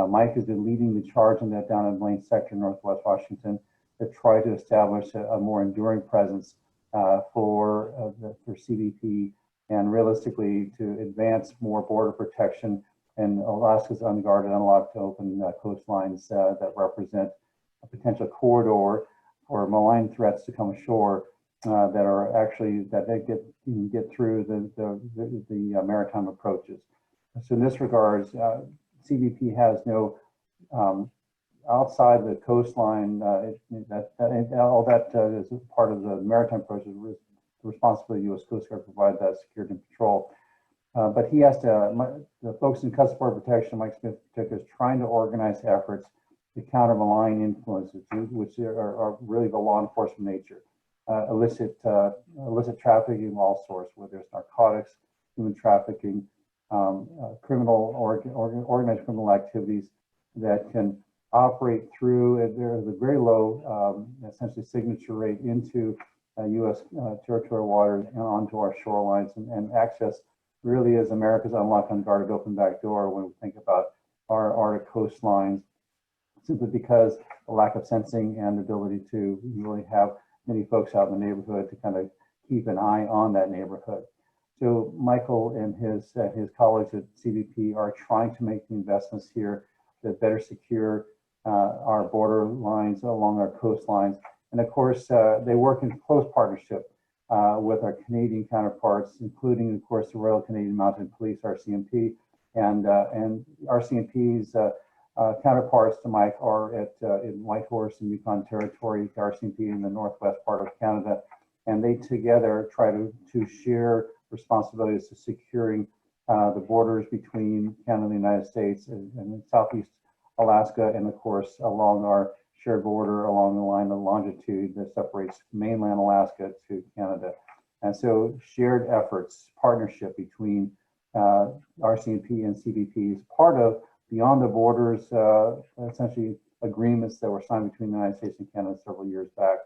Mike has been leading the charge on that down in Blaine Sector, Northwest Washington, to try to establish a more enduring presence for CBP and realistically to advance more border protection. And Alaska's unguarded, unlocked, open coastlines that represent a potential corridor for malign threats to come ashore that are actually that they get through the maritime approaches. So in this regards, CBP has no outside the coastline. All that is part of the maritime approach. The responsibility of the U.S. Coast Guard to provide that security and patrol. But he has to. The folks in Customs Border Protection, Mike Smith in particular, is trying to organize efforts to counter malign influences, which are really the law enforcement nature. Illicit trafficking of all sorts, whether it's narcotics, human trafficking, organized criminal activities that can operate through. There's a very low, essentially, signature rate into U.S. territorial waters and onto our shorelines, and access really is America's unlocked, unguarded, open back door when we think about our Arctic coastlines, simply because the lack of sensing and the ability to really have many folks out in the neighborhood to kind of keep an eye on that neighborhood. So Michael and his colleagues at CBP are trying to make the investments here that better secure our border lines along our coastlines. And of course, they work in close partnership with our Canadian counterparts, including, of course, the Royal Canadian Mounted Police, RCMP, and RCMP's counterparts to Mike are in Whitehorse and Yukon Territory, RCMP in the northwest part of Canada, and they together try to share responsibilities to securing the borders between Canada and the United States and Southeast Alaska, and of course along our shared border along the line of longitude that separates mainland Alaska to Canada. And so shared efforts, partnership between RCMP and CBP is part of beyond the borders, essentially agreements that were signed between the United States and Canada several years back.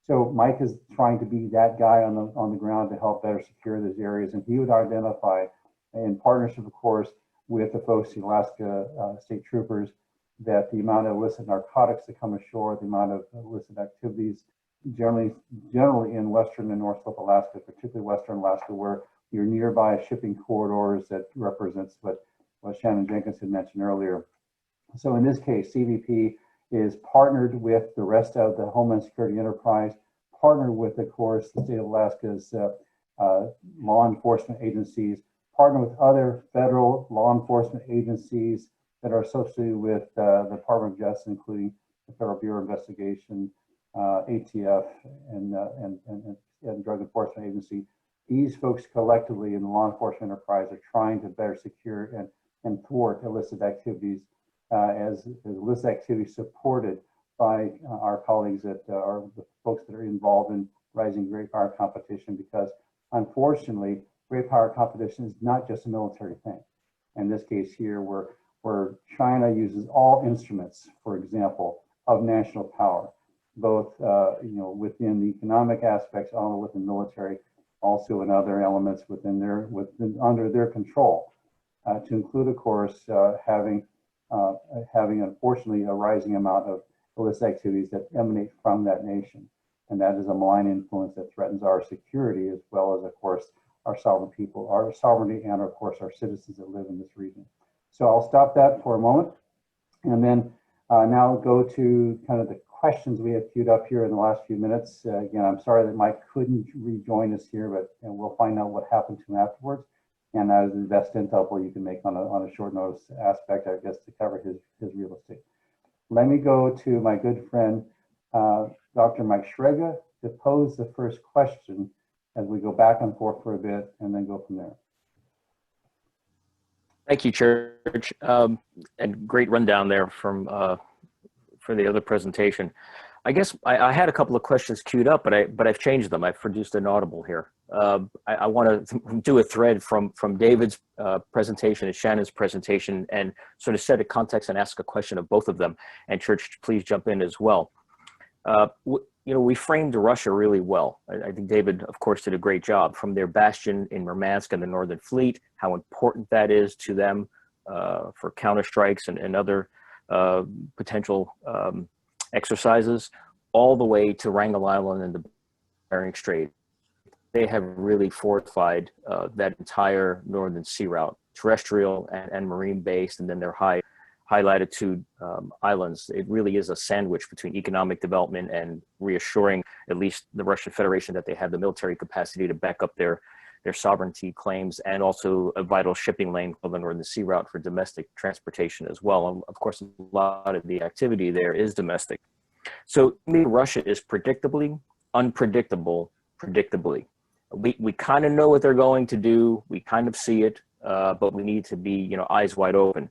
So Mike is trying to be that guy on the ground to help better secure those areas, and he would identify, in partnership, of course, with the folks, the Alaska state troopers, that the amount of illicit narcotics that come ashore, the amount of illicit activities, generally in western and north-south Alaska, particularly western Alaska, where you're nearby shipping corridors that represents what Shannon Jenkins had mentioned earlier. So in this case, CBP is partnered with the rest of the Homeland Security enterprise, partnered with, of course, the state of Alaska's law enforcement agencies, partnered with other federal law enforcement agencies that are associated with the Department of Justice, including the Federal Bureau of Investigation, ATF, and Drug Enforcement Agency. These folks collectively in the law enforcement enterprise are trying to better secure and thwart illicit activities, as illicit activities supported by our colleagues that are the folks that are involved in rising great power competition, because unfortunately, great power competition is not just a military thing. In this case here, where China uses all instruments, for example, of national power, both within the economic aspects, all within military, also in other elements under their control, to include, of course, having unfortunately a rising amount of illicit activities that emanate from that nation. And that is a malign influence that threatens our security, as well as, of course, our sovereign people, our sovereignty, and of course, our citizens that live in this region. So I'll stop that for a moment, and then now go to kind of the questions we have queued up here in the last few minutes. Again, I'm sorry that Mike couldn't rejoin us here, but we'll find out what happened to him afterwards. And that is the best intel you can make on a short notice aspect, I guess, to cover his real estate. Let me go to my good friend, Dr. Mike Sfraga, to pose the first question as we go back and forth for a bit and then go from there. Thank you, Church, and great rundown there from for the other presentation. I guess I had a couple of questions queued up, but I've changed them. I've produced an audible here. I want to do a thread from David's presentation and Shannon's presentation, and sort of set a context and ask a question of both of them. And Church, please jump in as well. We framed Russia really well. I think David, of course, did a great job, from their bastion in Murmansk and the Northern Fleet, how important that is to them for counterstrikes and other potential exercises, all the way to Wrangel Island and the Bering Strait. They have really fortified that entire northern sea route, terrestrial and marine based, and then their high latitude islands. It really is a sandwich between economic development and reassuring at least the Russian Federation that they have the military capacity to back up their sovereignty claims, and also a vital shipping lane called the Northern Sea Route for domestic transportation as well. And of course, a lot of the activity there is domestic. So to me, Russia is predictably unpredictable, predictably. We kind of know what they're going to do. We kind of see it, but we need to be, eyes wide open.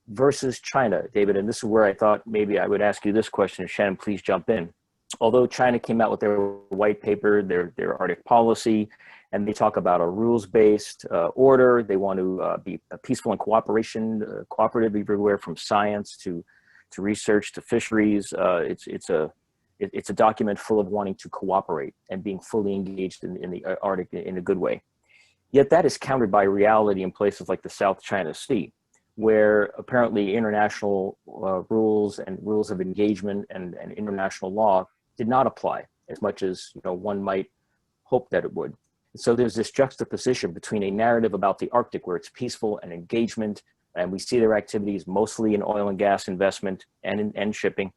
Versus China, David, and this is where I thought maybe I would ask you this question, and Shannon, please jump in. Although China came out with their white paper, their Arctic policy, and they talk about a rules-based order. They want to be peaceful and cooperative everywhere, from science to research to fisheries. It's a document full of wanting to cooperate and being fully engaged in the Arctic in a good way. Yet that is countered by reality in places like the South China Sea, where apparently international rules and rules of engagement and international law did not apply as much as one might hope that it would. So there's this juxtaposition between a narrative about the Arctic where it's peaceful and engagement, and we see their activities mostly in oil and gas investment and shipping,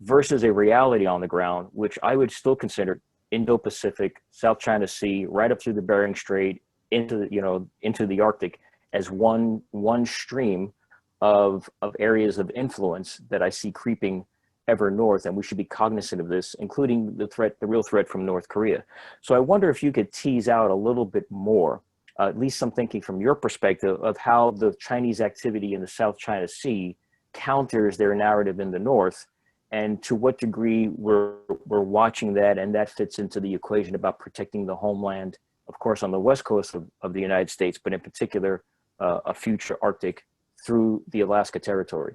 versus a reality on the ground, which I would still consider Indo-Pacific, South China Sea, right up through the Bering Strait, into the Arctic, as one stream of areas of influence that I see creeping ever north, and we should be cognizant of this, including the real threat from North Korea. So I wonder if you could tease out a little bit more, at least some thinking from your perspective, of how the Chinese activity in the South China Sea counters their narrative in the north, and to what degree we're watching that, and that fits into the equation about protecting the homeland, of course, on the west coast of the United States, but in particular, a future Arctic through the Alaska territory.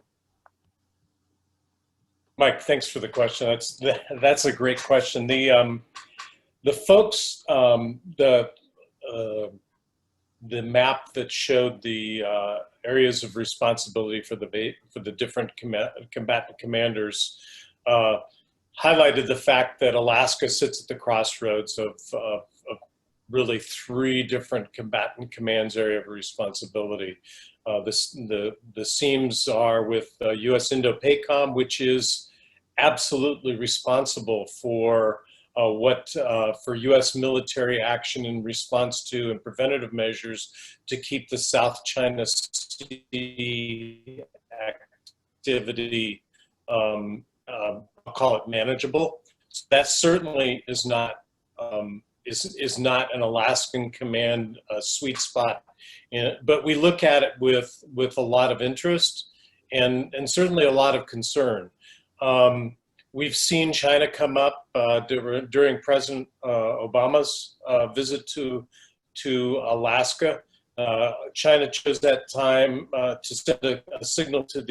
Mike, thanks for the question. That's a great question. The folks, the map that showed the areas of responsibility for the different combatant commanders highlighted the fact that Alaska sits at the crossroads of really three different combatant commands area of responsibility. The seams are with U.S. Indo-PACOM, which is absolutely responsible for for U.S. military action in response to and preventative measures to keep the South China Sea activity, I'll call it manageable. So that certainly is not is not an Alaskan command sweet spot, but we look at it with a lot of interest and certainly a lot of concern. We've seen China come up during President Obama's visit to Alaska. China chose that time to send a signal to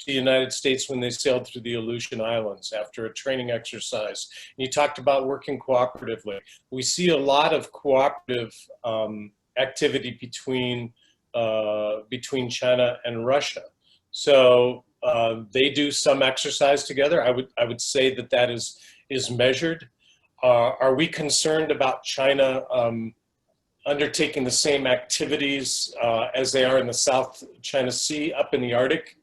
the United States when they sailed through the Aleutian Islands after a training exercise. And you talked about working cooperatively. We see a lot of cooperative activity between China and Russia. So they do some exercise together. I would say that is measured. Are we concerned about China undertaking the same activities as they are in the South China Sea up in the Arctic?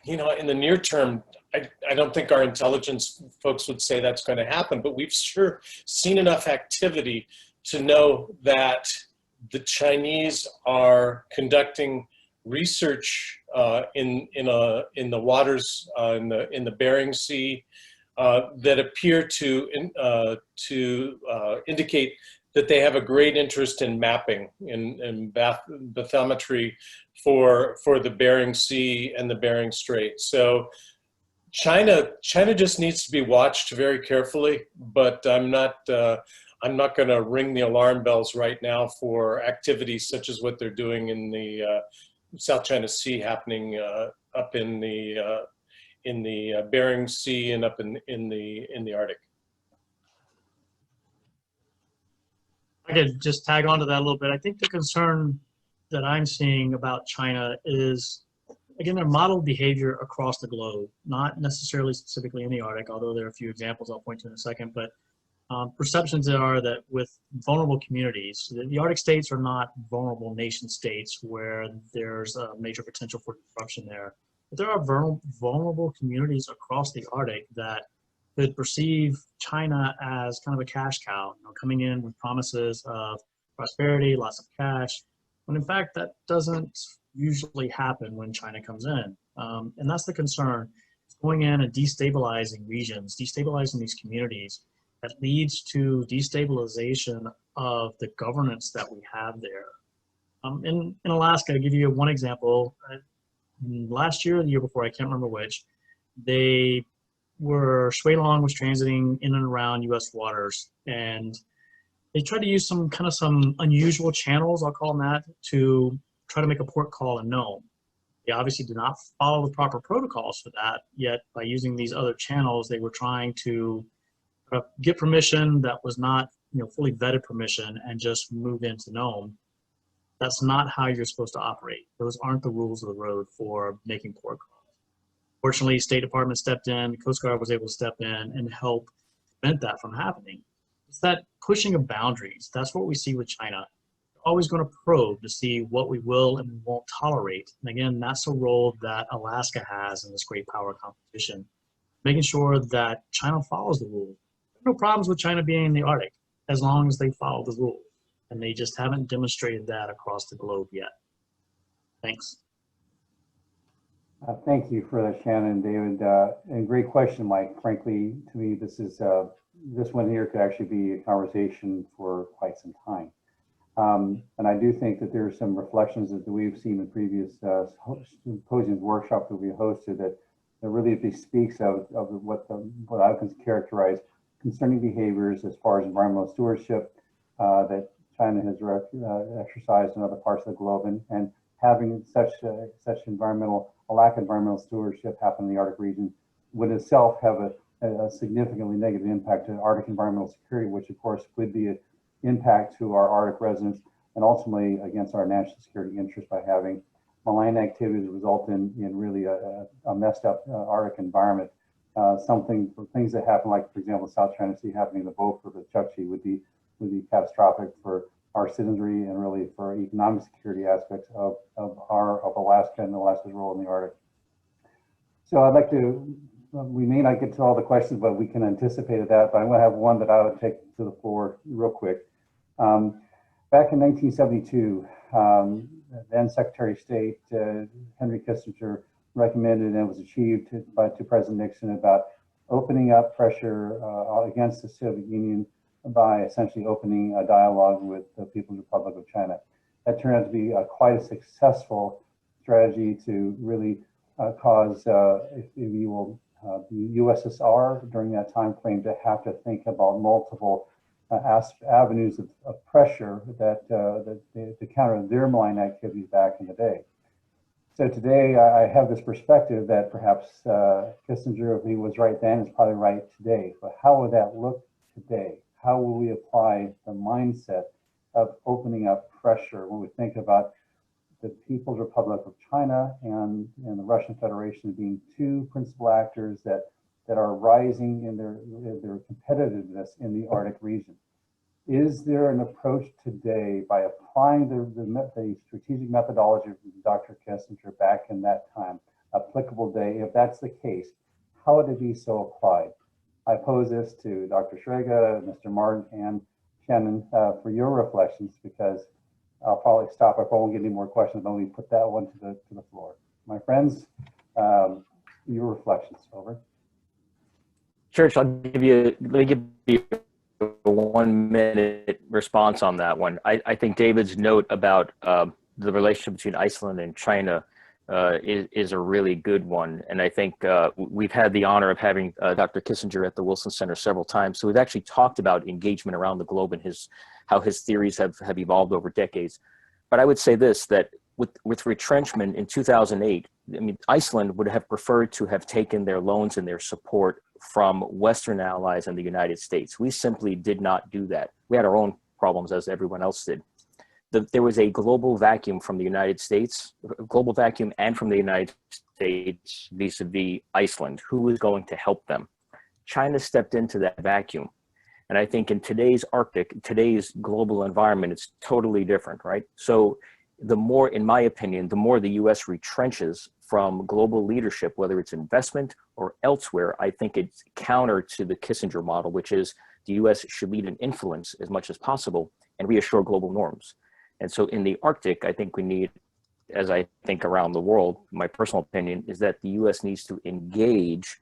You know, in the near term, I don't think our intelligence folks would say that's going to happen, but we've sure seen enough activity to know that the Chinese are conducting research in the waters in the Bering Sea that appear to indicate that they have a great interest in mapping and bathymetry for the Bering Sea and the Bering Strait. So China just needs to be watched very carefully, but I'm not going to ring the alarm bells right now for activities such as what they're doing in the South China Sea, happening up in the Bering Sea and up in the Arctic. I could just tag on to that a little bit. I think the concern that I'm seeing about China is, again, their model behavior across the globe, not necessarily specifically in the Arctic, although there are a few examples I'll point to in a second, but perceptions are that with vulnerable communities, the Arctic states are not vulnerable nation states where there's a major potential for disruption there. But there are vulnerable communities across the Arctic that could perceive China as kind of a cash cow, you know, coming in with promises of prosperity, lots of cash, when in fact that doesn't usually happen when China comes in. And that's the concern. It's going in and destabilizing regions, destabilizing these communities, that leads to destabilization of the governance that we have there. In Alaska, I'll give you one example. Last year or the year before, I can't remember which, Shui Long was transiting in and around U.S. waters, and they tried to use some unusual channels, I'll call them that, to try to make a port call in Nome. They obviously did not follow the proper protocols for that, yet by using these other channels, they were trying to get permission that was not, fully vetted permission and just move into Nome. That's not how you're supposed to operate. Those aren't the rules of the road for making port calls. Fortunately, State Department stepped in, the Coast Guard was able to step in and help prevent that from happening. It's that pushing of boundaries. That's what we see with China. They're always going to probe to see what we will and won't tolerate. And again, that's a role that Alaska has in this great power competition, making sure that China follows the rules. No problems with China being in the Arctic as long as they follow the rules, and they just haven't demonstrated that across the globe yet. Thanks. Thank you for that, Shannon and David. And great question, Mike. Frankly, to me, this one here could actually be a conversation for quite some time. And I do think that there are some reflections that we've seen in previous symposiums, workshops that we hosted that really speaks of what I can characterize concerning behaviors as far as environmental stewardship that China has exercised in other parts of the globe, and having such a lack of environmental stewardship happen in the Arctic region would itself have a significantly negative impact to Arctic environmental security, which of course would be an impact to our Arctic residents and ultimately against our national security interests by having malign activities result in really a messed up Arctic environment. Things that happen, like for example, South China Sea happening in the Beaufort or the Chukchi would be catastrophic for our citizenry and really for economic security aspects of Alaska and Alaska's role in the Arctic. So I'd like to, we may not get to all the questions, but we can anticipate that, but I'm going to have one that I would take to the floor real quick. Back in 1972, then Secretary of State Henry Kissinger recommended, and it was achieved to President Nixon, about opening up pressure against the Soviet Union by essentially opening a dialogue with the People's Republic of China. That turned out to be quite a successful strategy to really cause, if you will, the USSR during that time frame to have to think about multiple avenues of pressure that to counter their malign activities back in the day. So today I have this perspective that perhaps Kissinger, if he was right then, is probably right today. But how would that look today? How will we apply the mindset of opening up pressure when we think about the People's Republic of China and the Russian Federation being two principal actors that are rising in their competitiveness in the Arctic region? Is there an approach today by applying the strategic methodology of Dr. Kissinger back in that time applicable today? If that's the case, how would it be so applied? I pose this to Dr. Sfraga, Mr. Martin, and Shannon for your reflections, because I'll probably stop if I won't get any more questions. Let me put that one to the floor. My friends, your reflections. Over. Church, let me give you a 1 minute response on that one. I think David's note about the relationship between Iceland and China is a really good one. And I think we've had the honor of having Dr. Kissinger at the Wilson Center several times. So we've actually talked about engagement around the globe and how his theories have evolved over decades. But I would say this, that with retrenchment in 2008, I mean, Iceland would have preferred to have taken their loans and their support from Western allies and the United States. We simply did not do that. We had our own problems, as everyone else did. There was a global vacuum from the United States, global vacuum and from the United States vis-a-vis Iceland. Who was going to help them? China stepped into that vacuum. And I think in today's Arctic, today's global environment, it's totally different, right? So the more, in my opinion, the more the US retrenches from global leadership, whether it's investment or elsewhere, I think it's counter to the Kissinger model, which is the US should lead and influence as much as possible and reassure global norms. And so in the Arctic, I think we need, as I think around the world, my personal opinion is that the US needs to engage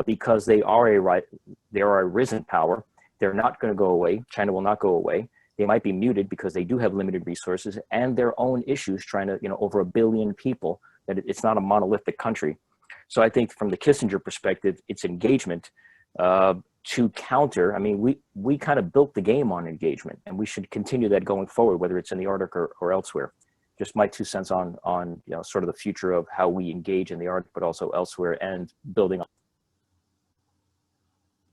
because they are a risen power. They're not going to go away. China will not go away. They might be muted because they do have limited resources and their own issues trying to, over 1 billion people, that it's not a monolithic country. So I think from the Kissinger perspective, it's engagement to counter. I mean, we kind of built the game on engagement, and we should continue that going forward, whether it's in the Arctic or elsewhere. Just my 2 cents on sort of the future of how we engage in the Arctic, but also elsewhere, and building on.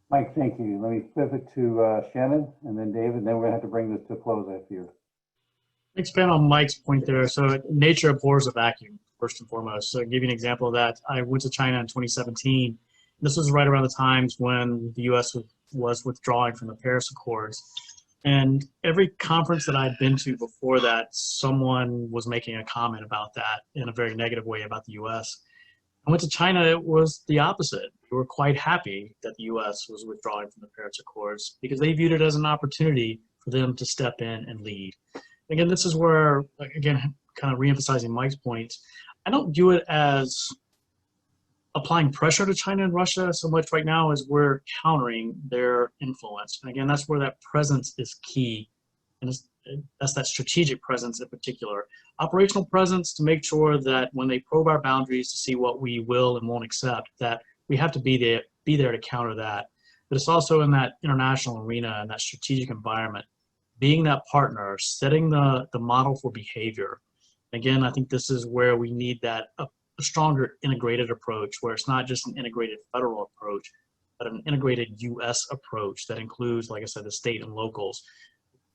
Mike, thank you. Let me pivot to Shannon and then David, and then we're going to have to bring this to a close, I fear. Expand on Mike's point there. So nature abhors a vacuum, first and foremost. So to give you an example of that, I went to China in 2017. This was right around the times when the U.S. was withdrawing from the Paris Accords. And every conference that I'd been to before that, someone was making a comment about that in a very negative way about the U.S. I went to China, it was the opposite. We were quite happy that the U.S. was withdrawing from the Paris Accords because they viewed it as an opportunity for them to step in and lead. Again, this is where, again, kind of reemphasizing Mike's point, I don't view it as applying pressure to China and Russia so much right now as we're countering their influence. And again, that's where that presence is key. And that's that strategic presence in particular. Operational presence to make sure that when they probe our boundaries to see what we will and won't accept, that we have to be there to counter that. But it's also in that international arena and that strategic environment, being that partner, setting the model for behavior. Again, I think this is where we need that a stronger integrated approach, where it's not just an integrated federal approach, but an integrated U.S. approach that includes, like I said, the state and locals.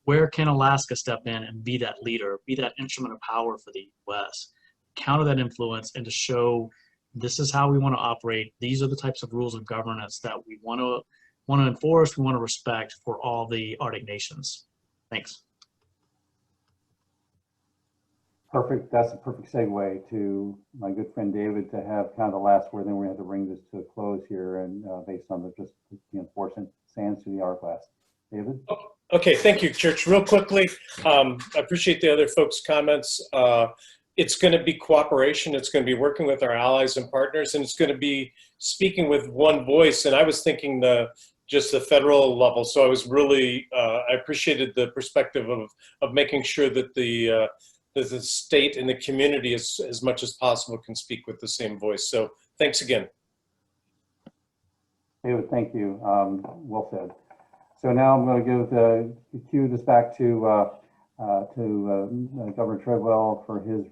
Where can Alaska step in and be that leader, be that instrument of power for the U.S., counter that influence, and to show this is how we want to operate. These are the types of rules of governance that we want to enforce, we want to respect for all the Arctic nations. Thanks. Perfect. That's a perfect segue to my good friend David to have kind of the last word. Then we have to bring this to a close here, and based on the enforcement sands through the hourglass. David. Okay, thank you, Church. Real quickly, I appreciate the other folks' comments. It's going to be cooperation. It's going to be working with our allies and partners, and it's going to be speaking with one voice. And I was thinking just the federal level. So I was really, I appreciated the perspective of making sure that the state and the community, as much as possible, can speak with the same voice. So thanks again. David, thank you. Well said. So now I'm going to cue this back to Governor Treadwell for his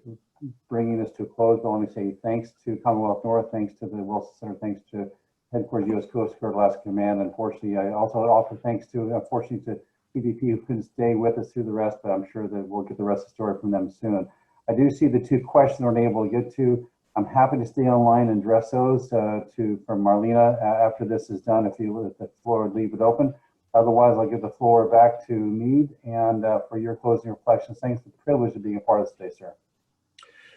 bringing this to a close, but let me say thanks to Commonwealth North, thanks to the Wilson Center, thanks to Headquarters U.S. Coast Guard Alaska Command. Unfortunately, I also offer thanks to, unfortunately, to PVP who couldn't stay with us through the rest, but I'm sure that we'll get the rest of the story from them soon. I do see the 2 questions we're able to get to. I'm happy to stay online and address those from Marlena after this is done, if the floor would leave it open. Otherwise, I'll give the floor back to Mead and for your closing reflections. Thanks for the privilege of being a part of this today, sir.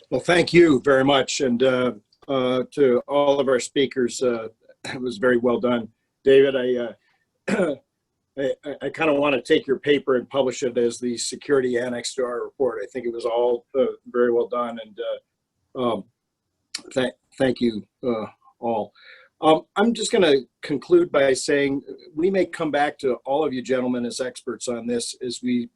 Well, thank you very much. And to all of our speakers, it was very well done. David, I kind of want to take your paper and publish it as the security annex to our report. I think it was all very well done. And thank you all. I'm just going to conclude by saying we may come back to all of you gentlemen as experts on this as we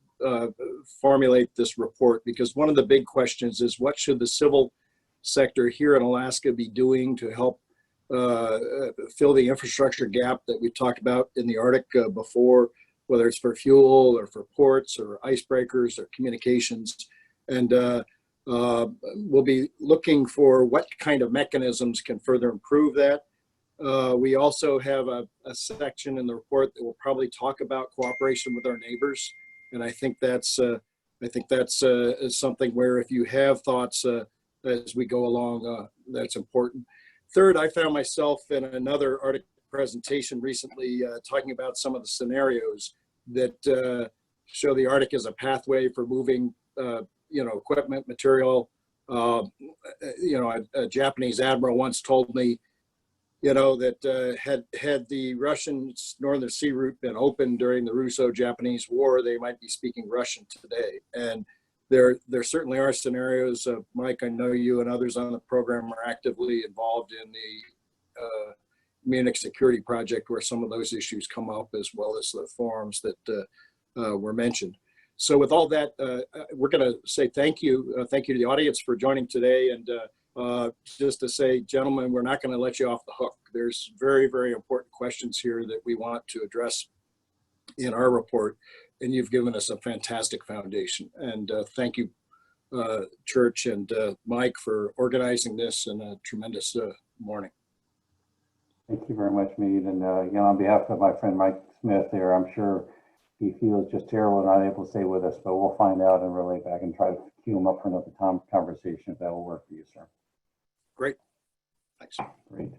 formulate this report, because one of the big questions is what should the civil sector here in Alaska be doing to help fill the infrastructure gap that we talked about in the Arctic before, whether it's for fuel or for ports or icebreakers or communications. And we'll be looking for what kind of mechanisms can further improve that. We also have a section in the report that will probably talk about cooperation with our neighbors. And I think that's something where if you have thoughts as we go along, that's important. Third, I found myself in another Arctic presentation recently talking about some of the scenarios that show the Arctic as a pathway for moving, equipment, material. A Japanese admiral once told me, that had the Russian Northern Sea Route been open during the Russo-Japanese War, they might be speaking Russian today. And there certainly are scenarios. Mike, I know you and others on the program are actively involved in the Munich Security Project, where some of those issues come up, as well as the forums that were mentioned. So with all that, we're going to say thank you. Thank you to the audience for joining today. And just to say, gentlemen, we're not going to let you off the hook. There's very, very important questions here that we want to address in our report. And you've given us a fantastic foundation. And thank you, Church and Mike, for organizing this, and a tremendous morning. Thank you very much, Mead. And again, on behalf of my friend Mike Smith there, I'm sure he feels just terrible not able to stay with us, but we'll find out and relay back and try to queue him up for another conversation if that will work for you, sir. Great. Thanks. Great.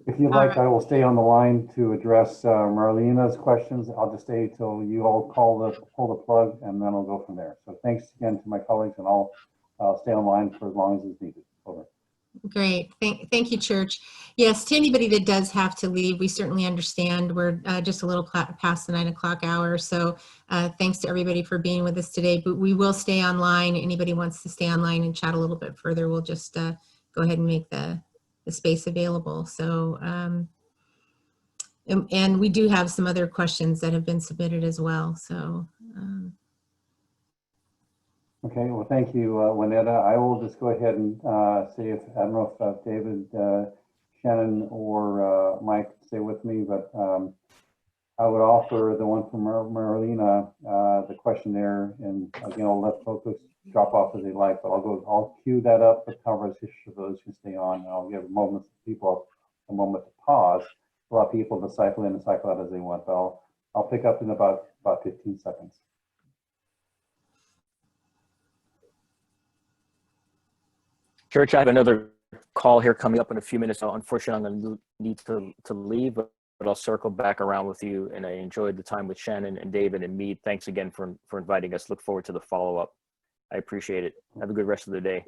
If you'd like, I will stay on the line to address Marlena's questions. I'll just stay till you all pull the plug, and then I'll go from there. So thanks again to my colleagues, and I'll stay on line for as long as is needed. Over. Great. Thank you, Church. Yes, to anybody that does have to leave, we certainly understand. We're just a little past the 9 o'clock hour. So thanks to everybody for being with us today. But we will stay online. Anybody wants to stay online and chat a little bit further, we'll just go ahead and make the space available. So, and we do have some other questions that have been submitted as well. So. Okay, well, thank you, Juanetta. I will just go ahead and see if, I don't know if David, Shannon, or Mike stay with me, but I would offer the one from Marlena, the questionnaire, and again, I'll let folks drop off as they like, but I'll queue that up for conversation for those who stay on, and I'll give people a moment to pause, allow people to cycle in and cycle out as they want, but I'll pick up in about 15 seconds. Church, I have another call here coming up in a few minutes. So unfortunately, I'm going to need to leave, but I'll circle back around with you. And I enjoyed the time with Shannon and David and Mead. Thanks again for inviting us. Look forward to the follow-up. I appreciate it. Have a good rest of the day.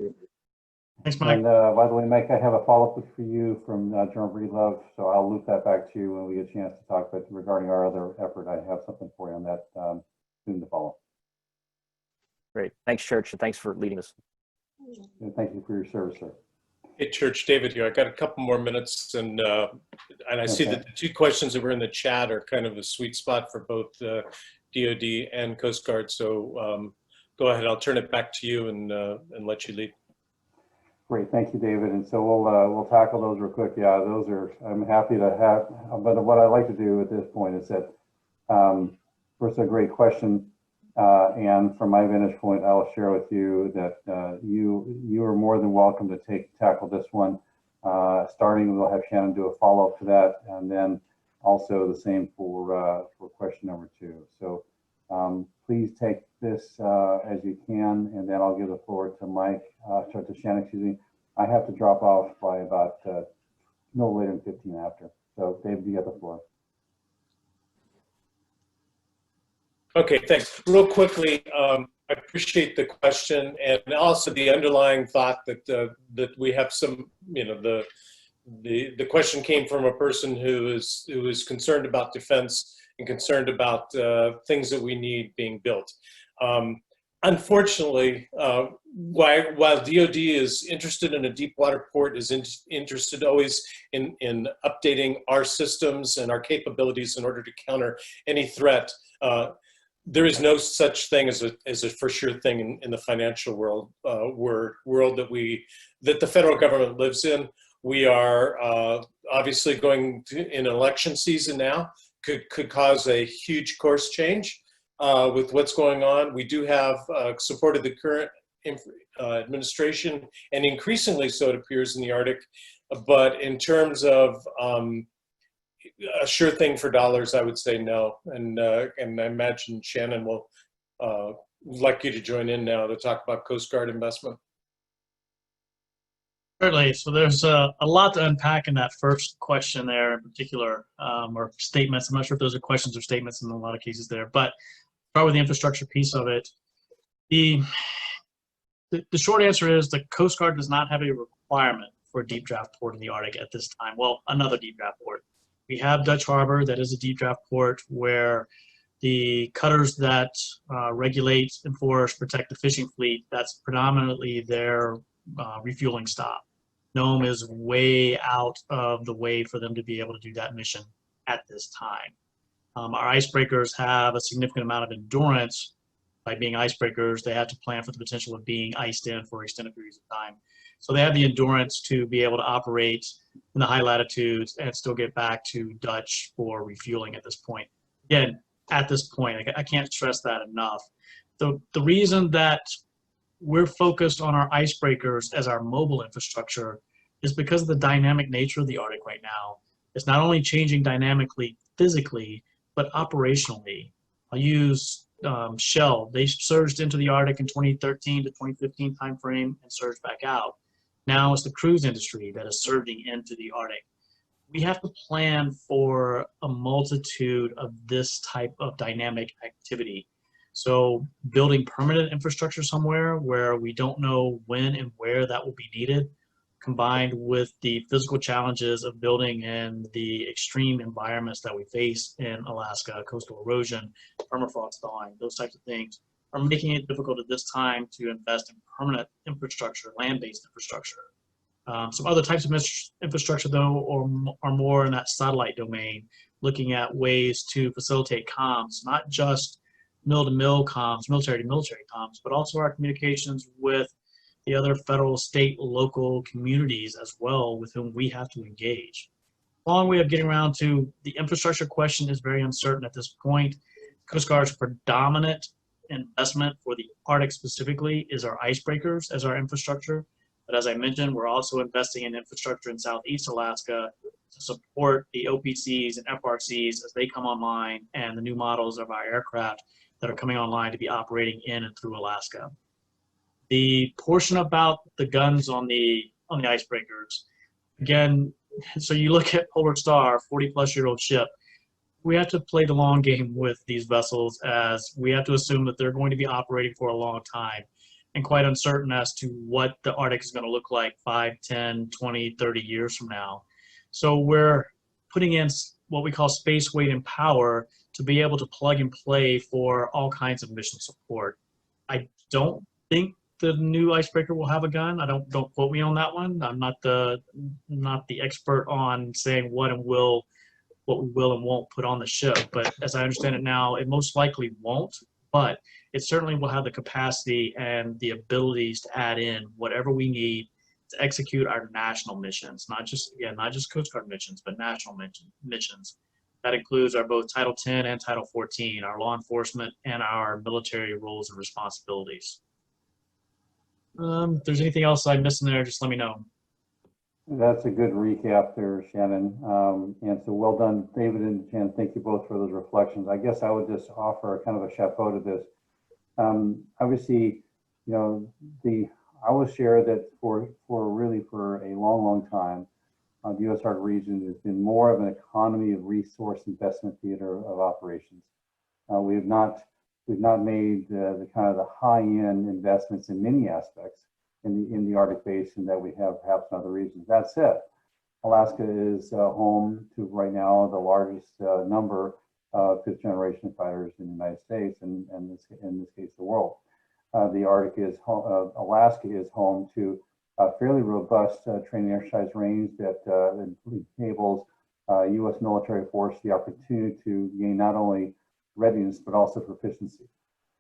Thanks, Mike. And by the way, Mike, I have a follow-up for you from John Breedlove, so I'll loop that back to you when we get a chance to talk. But regarding our other effort, I have something for you on that soon to follow. Great. Thanks, Church, and thanks for leading us. And thank you for your service, sir. Hey, Church, David here. I got a couple more minutes, and I see that the 2 questions that were in the chat are kind of a sweet spot for both DoD and Coast Guard. So go ahead. I'll turn it back to you and let you lead. Great, thank you, David. And so we'll tackle those real quick. Yeah, those are, I'm happy to have. But what I like to do at this point is that first, a great question. And from my vantage point, I'll share with you that you are more than welcome to tackle this one. Starting, we'll have Shannon do a follow-up to that, and then also the same for question number 2. So please take this as you can, and then I'll give the floor to to Shannon, excuse me. I have to drop off by about no later than 15 after. So David, you have the floor. Okay, thanks. Real quickly, I appreciate the question and also the underlying thought that that we have some, the question came from a person who is concerned about defense and concerned about things that we need being built. Unfortunately, while DoD is interested in a deep water port, is interested always in updating our systems and our capabilities in order to counter any threat. There is no such thing as a for sure thing in the financial world, world that the federal government lives in. We are obviously going in election season now. Could cause a huge course change with what's going on. We do have supported the current administration, and increasingly so it appears in the Arctic. But in terms of a sure thing for dollars, I would say no. And I imagine Shannon will like you to join in now to talk about Coast Guard investment. Certainly. So there's a lot to unpack in that first question there in particular, or statements. I'm not sure if those are questions or statements in a lot of cases there, but start with the infrastructure piece of it. The short answer is the Coast Guard does not have a requirement for a deep draft port in the Arctic at this time. Well, another deep draft port. We have Dutch Harbor, that is a deep draft port where the cutters that regulate, enforce, protect the fishing fleet, that's predominantly their refueling stop. Nome is way out of the way for them to be able to do that mission at this time. Our icebreakers have a significant amount of endurance. By being icebreakers, they have to plan for the potential of being iced in for extended periods of time. So they have the endurance to be able to operate in the high latitudes and still get back to Dutch for refueling at this point. Again, at this point, I can't stress that enough. The reason that we're focused on our icebreakers as our mobile infrastructure is because of the dynamic nature of the Arctic right now. It's not only changing dynamically physically, but operationally. I'll use Shell. They surged into the Arctic in 2013 to 2015 timeframe and surged back out. Now it's the cruise industry that is surging into the Arctic. We have to plan for a multitude of this type of dynamic activity. So building permanent infrastructure somewhere where we don't know when and where that will be needed, combined with the physical challenges of building in the extreme environments that we face in Alaska, coastal erosion, permafrost thawing, those types of things, are making it difficult at this time to invest in permanent infrastructure, land-based infrastructure. Some other types of infrastructure, though, are more in that satellite domain, looking at ways to facilitate comms, not just mill-to-mill comms, military-to-military comms, but also our communications with the other federal, state, local communities as well with whom we have to engage. Long way of getting around to the infrastructure question is very uncertain at this point. Coast Guard's predominant investment for the Arctic specifically is our icebreakers as our infrastructure. But as I mentioned, we're also investing in infrastructure in Southeast Alaska to support the OPCs and FRCs as they come online and the new models of our aircraft that are coming online to be operating in and through Alaska. The portion about the guns on the icebreakers, again, so you look at Polar Star, 40-plus-year-old ship, we have to play the long game with these vessels as we have to assume that they're going to be operating for a long time and quite uncertain as to what the Arctic is going to look like 5, 10, 20, 30 years from now. So we're putting in what we call space, weight, and power to be able to plug and play for all kinds of mission support. I don't think the new icebreaker will have a gun. Don't quote me on that one. I'm not the expert on saying what we will and won't put on the ship. But as I understand it now, it most likely won't. But it certainly will have the capacity and the abilities to add in whatever we need to execute our national missions, not just Coast Guard missions, but national missions. That includes our both Title 10 and Title 14, our law enforcement and our military roles and responsibilities. If there's anything else I missed in there, just let me know. That's a good recap there, Shannon. And so well done, David and Shannon. Thank you both for those reflections. I guess I would just offer kind of a chapeau to this. Obviously, you know, I will share that for a long time, the U.S. Arctic region has been more of an economy of resource investment theater of operations. We've not made the kind of the high-end investments in many aspects in the Arctic Basin that we have perhaps in other regions. That said, Alaska is home to right now the largest number of fifth-generation fighters in the United States and in this case the world. Alaska is home to a fairly robust training exercise range that enables U.S. military force the opportunity to gain not only readiness but also proficiency.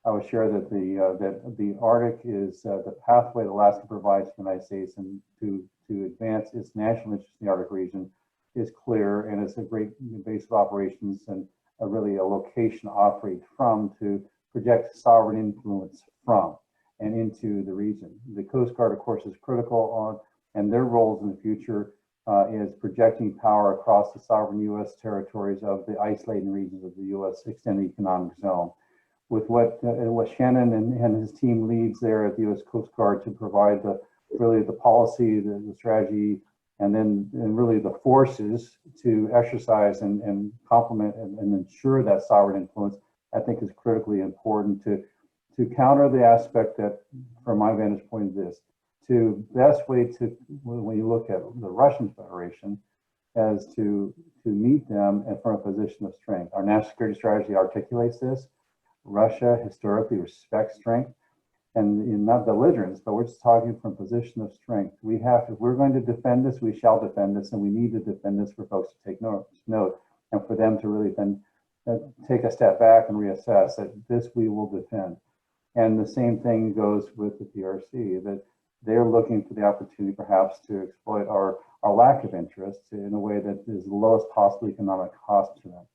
I would share that the Arctic is the pathway that Alaska provides to the United States and to advance its national interest in the Arctic region is clear, and it's a great base of operations and really a location to operate from to project sovereign influence from and into the region. The Coast Guard, of course, is critical on, and their roles in the future is projecting power across the sovereign U.S. territories of the isolated regions of the U.S. extended economic zone. With what Shannon and his team leads there at the U.S. Coast Guard to provide the policy, the strategy, and really the forces to exercise and complement and ensure that sovereign influence, I think is critically important to counter the aspect that, from my vantage point, is this. To best way to, when you look at the Russian Federation, as to meet them and from a position of strength. Our national security strategy articulates this. Russia historically respects strength, and not belligerence, but we're just talking from a position of strength. We have, if we're going to defend this, we shall defend this, and we need to defend this for folks to take note, and for them to really then take a step back and reassess that this we will defend. And the same thing goes with the PRC, that they're looking for the opportunity perhaps to exploit our lack of interest in a way that is the lowest possible economic cost to them.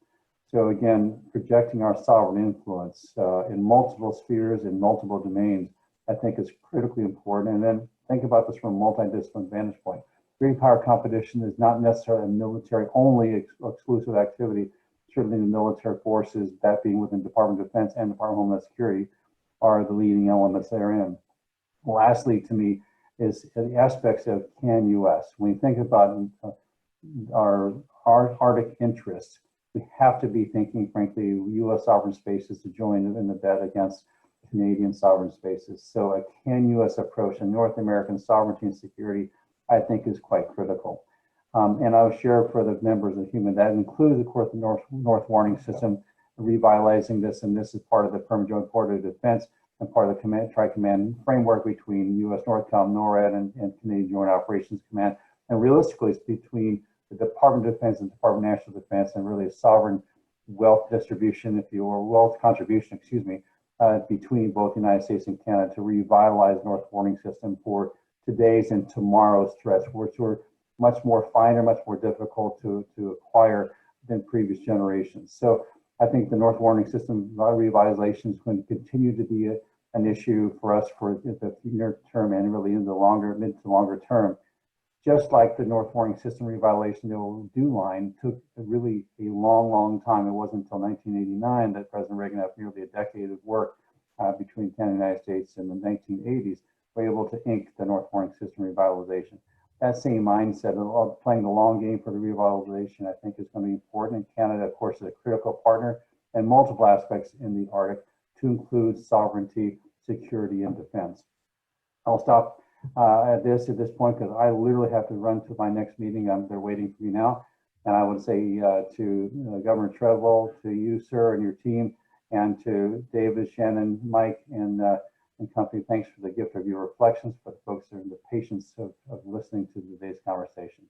So again, projecting our sovereign influence in multiple spheres, in multiple domains, I think is critically important. And then think about this from a multidisciplinary vantage point. Great power competition is not necessarily a military only exclusive activity. Certainly the military forces, that being within Department of Defense and Department of Homeland Security, are the leading elements therein. Lastly, to me, is the aspects of can U.S. When you think about our Arctic interests, we have to be thinking, frankly, U.S. sovereign spaces to join in the bet against Canadian sovereign spaces. So a can U.S. approach to North American sovereignty and security, I think, is quite critical. And I'll share for the members of HUMAN, that includes, of course, the North Warning System, revitalizing this, and this is part of the Permanent Joint Cooperative Defense and part of the Tri-Command framework between U.S. NORTHCOM, NORAD, and Canadian Joint Operations Command. And realistically, it's between the Department of Defense and Department of National Defense, and really a sovereign wealth distribution, if you will, wealth contribution, excuse me, between both the United States and Canada to revitalize North Warning System for today's and tomorrow's threats, which were much more finer, much more difficult to acquire than previous generations. So I think the North Warning System revitalization is going to continue to be an issue for us for the near term and really in the mid to longer term. Just like the North Warning System revitalization, the old DO line took really a long time. It wasn't until 1989 that President Reagan, after nearly a decade of work between Canada and the United States in the 1980s, were able to ink the North Warning System revitalization. That same mindset of playing the long game for the revitalization, I think, is going to be important. And Canada, of course, is a critical partner in multiple aspects in the Arctic, to include sovereignty, security, and defense. I'll stop at this point because I literally have to run to my next meeting. They're waiting for me now. And I would say to Governor Treadwell, to you, sir, and your team, and to David, Shannon, Mike, and company, thanks for the gift of your reflections, for the folks and the patience of listening to today's conversation.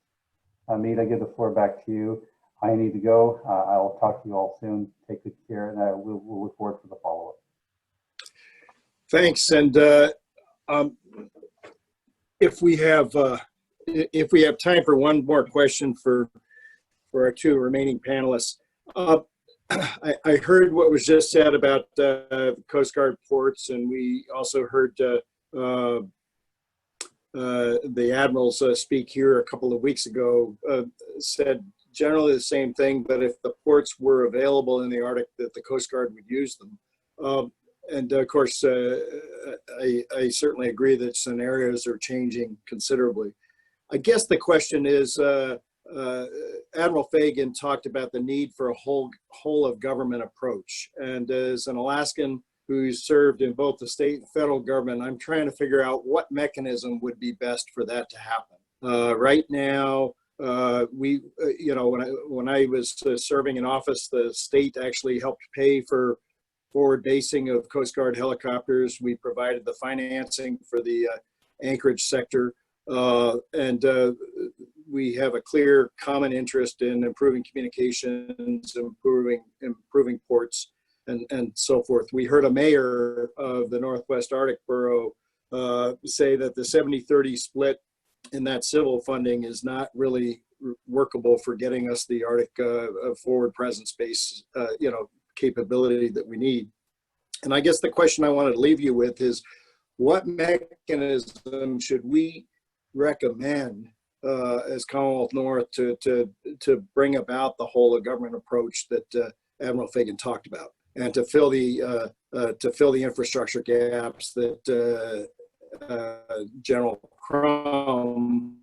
Mead, I give the floor back to you. I need to go. I'll talk to you all soon. Take good care, and we'll look forward to the follow-up. Thanks. And if we have time for one more question for our two remaining panelists, I heard what was just said about Coast Guard ports, and we also heard the admirals speak here a couple of weeks ago, said generally the same thing, but if the ports were available in the Arctic, that the Coast Guard would use them. And of course, I certainly agree that scenarios are changing considerably. I guess the question is, Admiral Fagan talked about the need for a whole of government approach. And as an Alaskan who served in both the state and federal government, I'm trying to figure out what mechanism would be best for that to happen. Right now, when I was serving in office, the state actually helped pay for forward basing of Coast Guard helicopters. We provided the financing for the Anchorage sector. And we have a clear common interest in improving communications, improving ports, and so forth. We heard a mayor of the Northwest Arctic Borough say that the 70-30 split in that civil funding is not really workable for getting us the Arctic forward presence base, capability that we need. And I guess the question I wanted to leave you with is, what mechanism should we recommend as Commonwealth North to bring about the whole of government approach that Admiral Fagan talked about, and to fill the infrastructure gaps that General Crum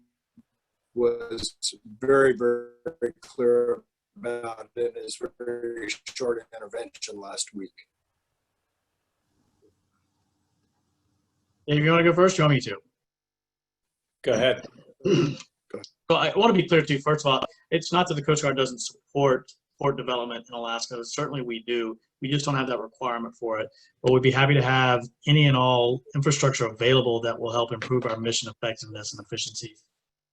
was very, very clear about in his very short intervention last week. Dave, you want to go first? Or you want me to? Go ahead. Well, I want to be clear too. First of all, it's not that the Coast Guard doesn't support port development in Alaska. Certainly we do. We just don't have that requirement for it. But we'd be happy to have any and all infrastructure available that will help improve our mission effectiveness and efficiency.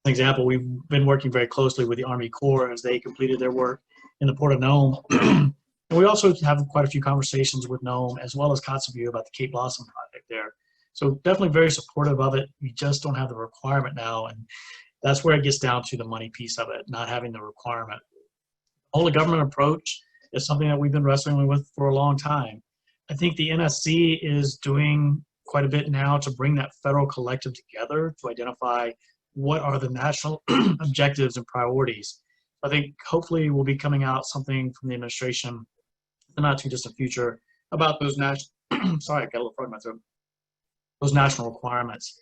For example, we've been working very closely with the Army Corps as they completed their work in the Port of Nome. And we also have quite a few conversations with Nome as well as Kotzebue about the Cape Blossom project there. So definitely very supportive of it. We just don't have the requirement now. And that's where it gets down to the money piece of it, not having the requirement. The whole government approach is something that we've been wrestling with for a long time. I think the NSC is doing quite a bit now to bring that federal collective together to identify what are the national objectives and priorities. I think hopefully will be coming out something from the administration in the not too distant future about those national, sorry, I got a little frog in my throat, those national requirements.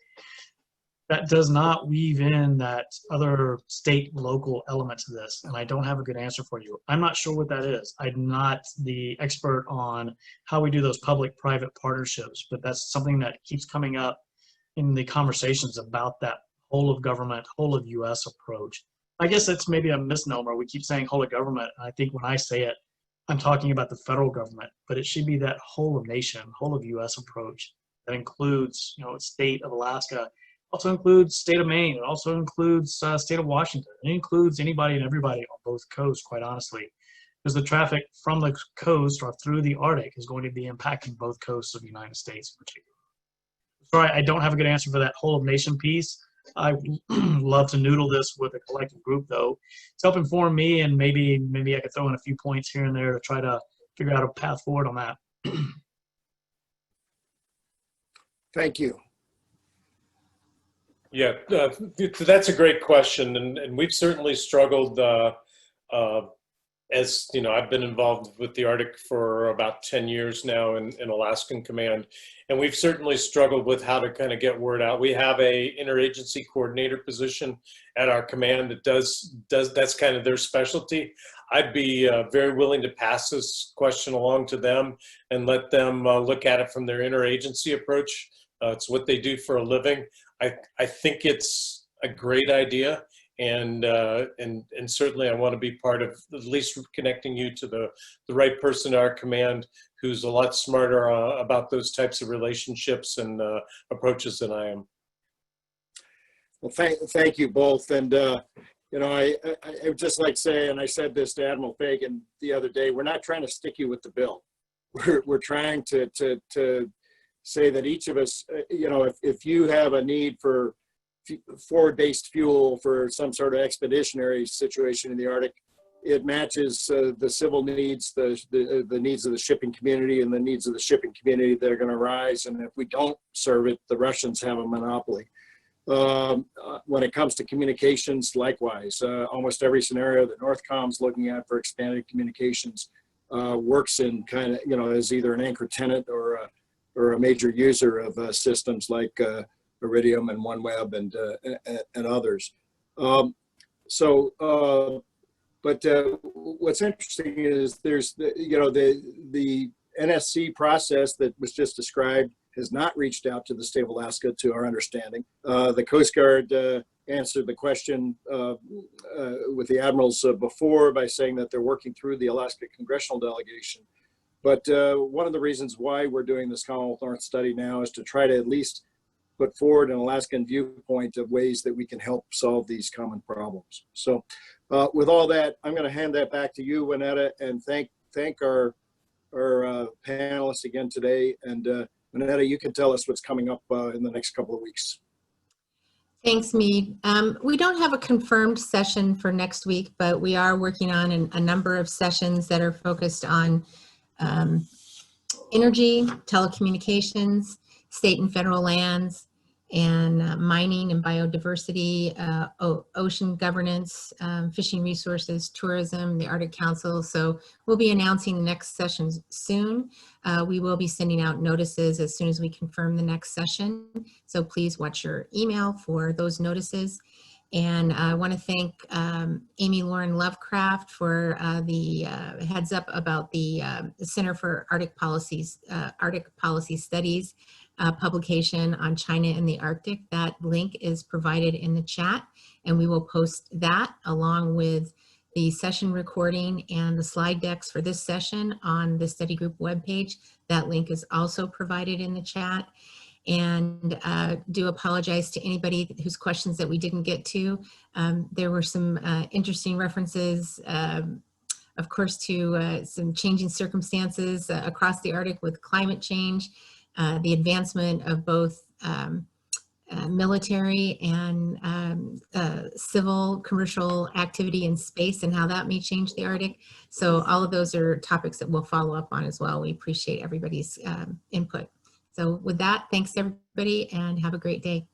That does not weave in that other state local element to this, and I don't have a good answer for you. I'm not sure what that is. I'm not the expert on how we do those public-private partnerships, but that's something that keeps coming up in the conversations about that whole of government, whole of U.S. approach. I guess that's maybe a misnomer. We keep saying whole of government. I think when I say it, I'm talking about the federal government, but it should be that whole of nation, whole of U.S. approach that includes, state of Alaska, also includes state of Maine, it also includes state of Washington. It includes anybody and everybody on both coasts, quite honestly, because the traffic from the coast or through the Arctic is going to be impacting both coasts of the United States in particular. Sorry, I don't have a good answer for that whole of nation piece. I love to noodle this with a collective group, though. It's help inform me, and maybe I could throw in a few points here and there to try to figure out a path forward on that. Thank you. Yeah, that's a great question, and we've certainly struggled. As you know, I've been involved with the Arctic for about 10 years now in Alaskan Command, and we've certainly struggled with how to kind of get word out. We have a interagency coordinator position at our command that does that's kind of their specialty. I'd be very willing to pass this question along to them and let them look at it from their interagency approach. It's what they do for a living. I think it's a great idea, and certainly I want to be part of at least connecting you to the right person in our command who's a lot smarter about those types of relationships and approaches than I am. Well, thank you both. And I would just like to say, and I said this to Admiral Fagan the other day, we're not trying to stick you with the bill. We're trying to say that each of us, if you have a need for forward-based fuel for some sort of expeditionary situation in the Arctic, it matches the civil needs, the needs of the shipping community and the needs of the shipping community that are going to rise. And if we don't serve it, the Russians have a monopoly. When it comes to communications, likewise, almost every scenario that Northcom's looking at for expanded communications works in kind of, you know, as either an anchor tenant or a major user of systems like Iridium and OneWeb and others. But what's interesting is there's the NSC process that was just described has not reached out to the state of Alaska, to our understanding. The Coast Guard answered the question with the admirals before by saying that they're working through the Alaska congressional delegation. But one of the reasons why we're doing this Commonwealth North study now is to try to at least put forward an Alaskan viewpoint of ways that we can help solve these common problems. So with all that, I'm going to hand that back to you, Winetta, and thank our panelists again today. And Winetta, you can tell us what's coming up in the next couple of weeks. Thanks, Mead. We don't have a confirmed session for next week, but we are working on a number of sessions that are focused on energy, telecommunications, state and federal lands, and mining and biodiversity, ocean governance, fishing resources, tourism, the Arctic Council. So we'll be announcing the next sessions soon. We will be sending out notices as soon as we confirm the next session. So please watch your email for those notices. And I want to thank Amy Lauren Lovecraft for the heads up about the Center for Arctic Policies, Arctic Policy Studies publication on China and the Arctic. That link is provided in the chat, and we will post that along with the session recording and the slide decks for this session on the study group webpage. That link is also provided in the chat. And do apologize to anybody whose questions that we didn't get to. There were some interesting references, of course, to some changing circumstances across the Arctic with climate change, the advancement of both military and civil commercial activity in space and how that may change the Arctic. So all of those are topics that we'll follow up on as well. We appreciate everybody's input. So with that, thanks everybody and have a great day.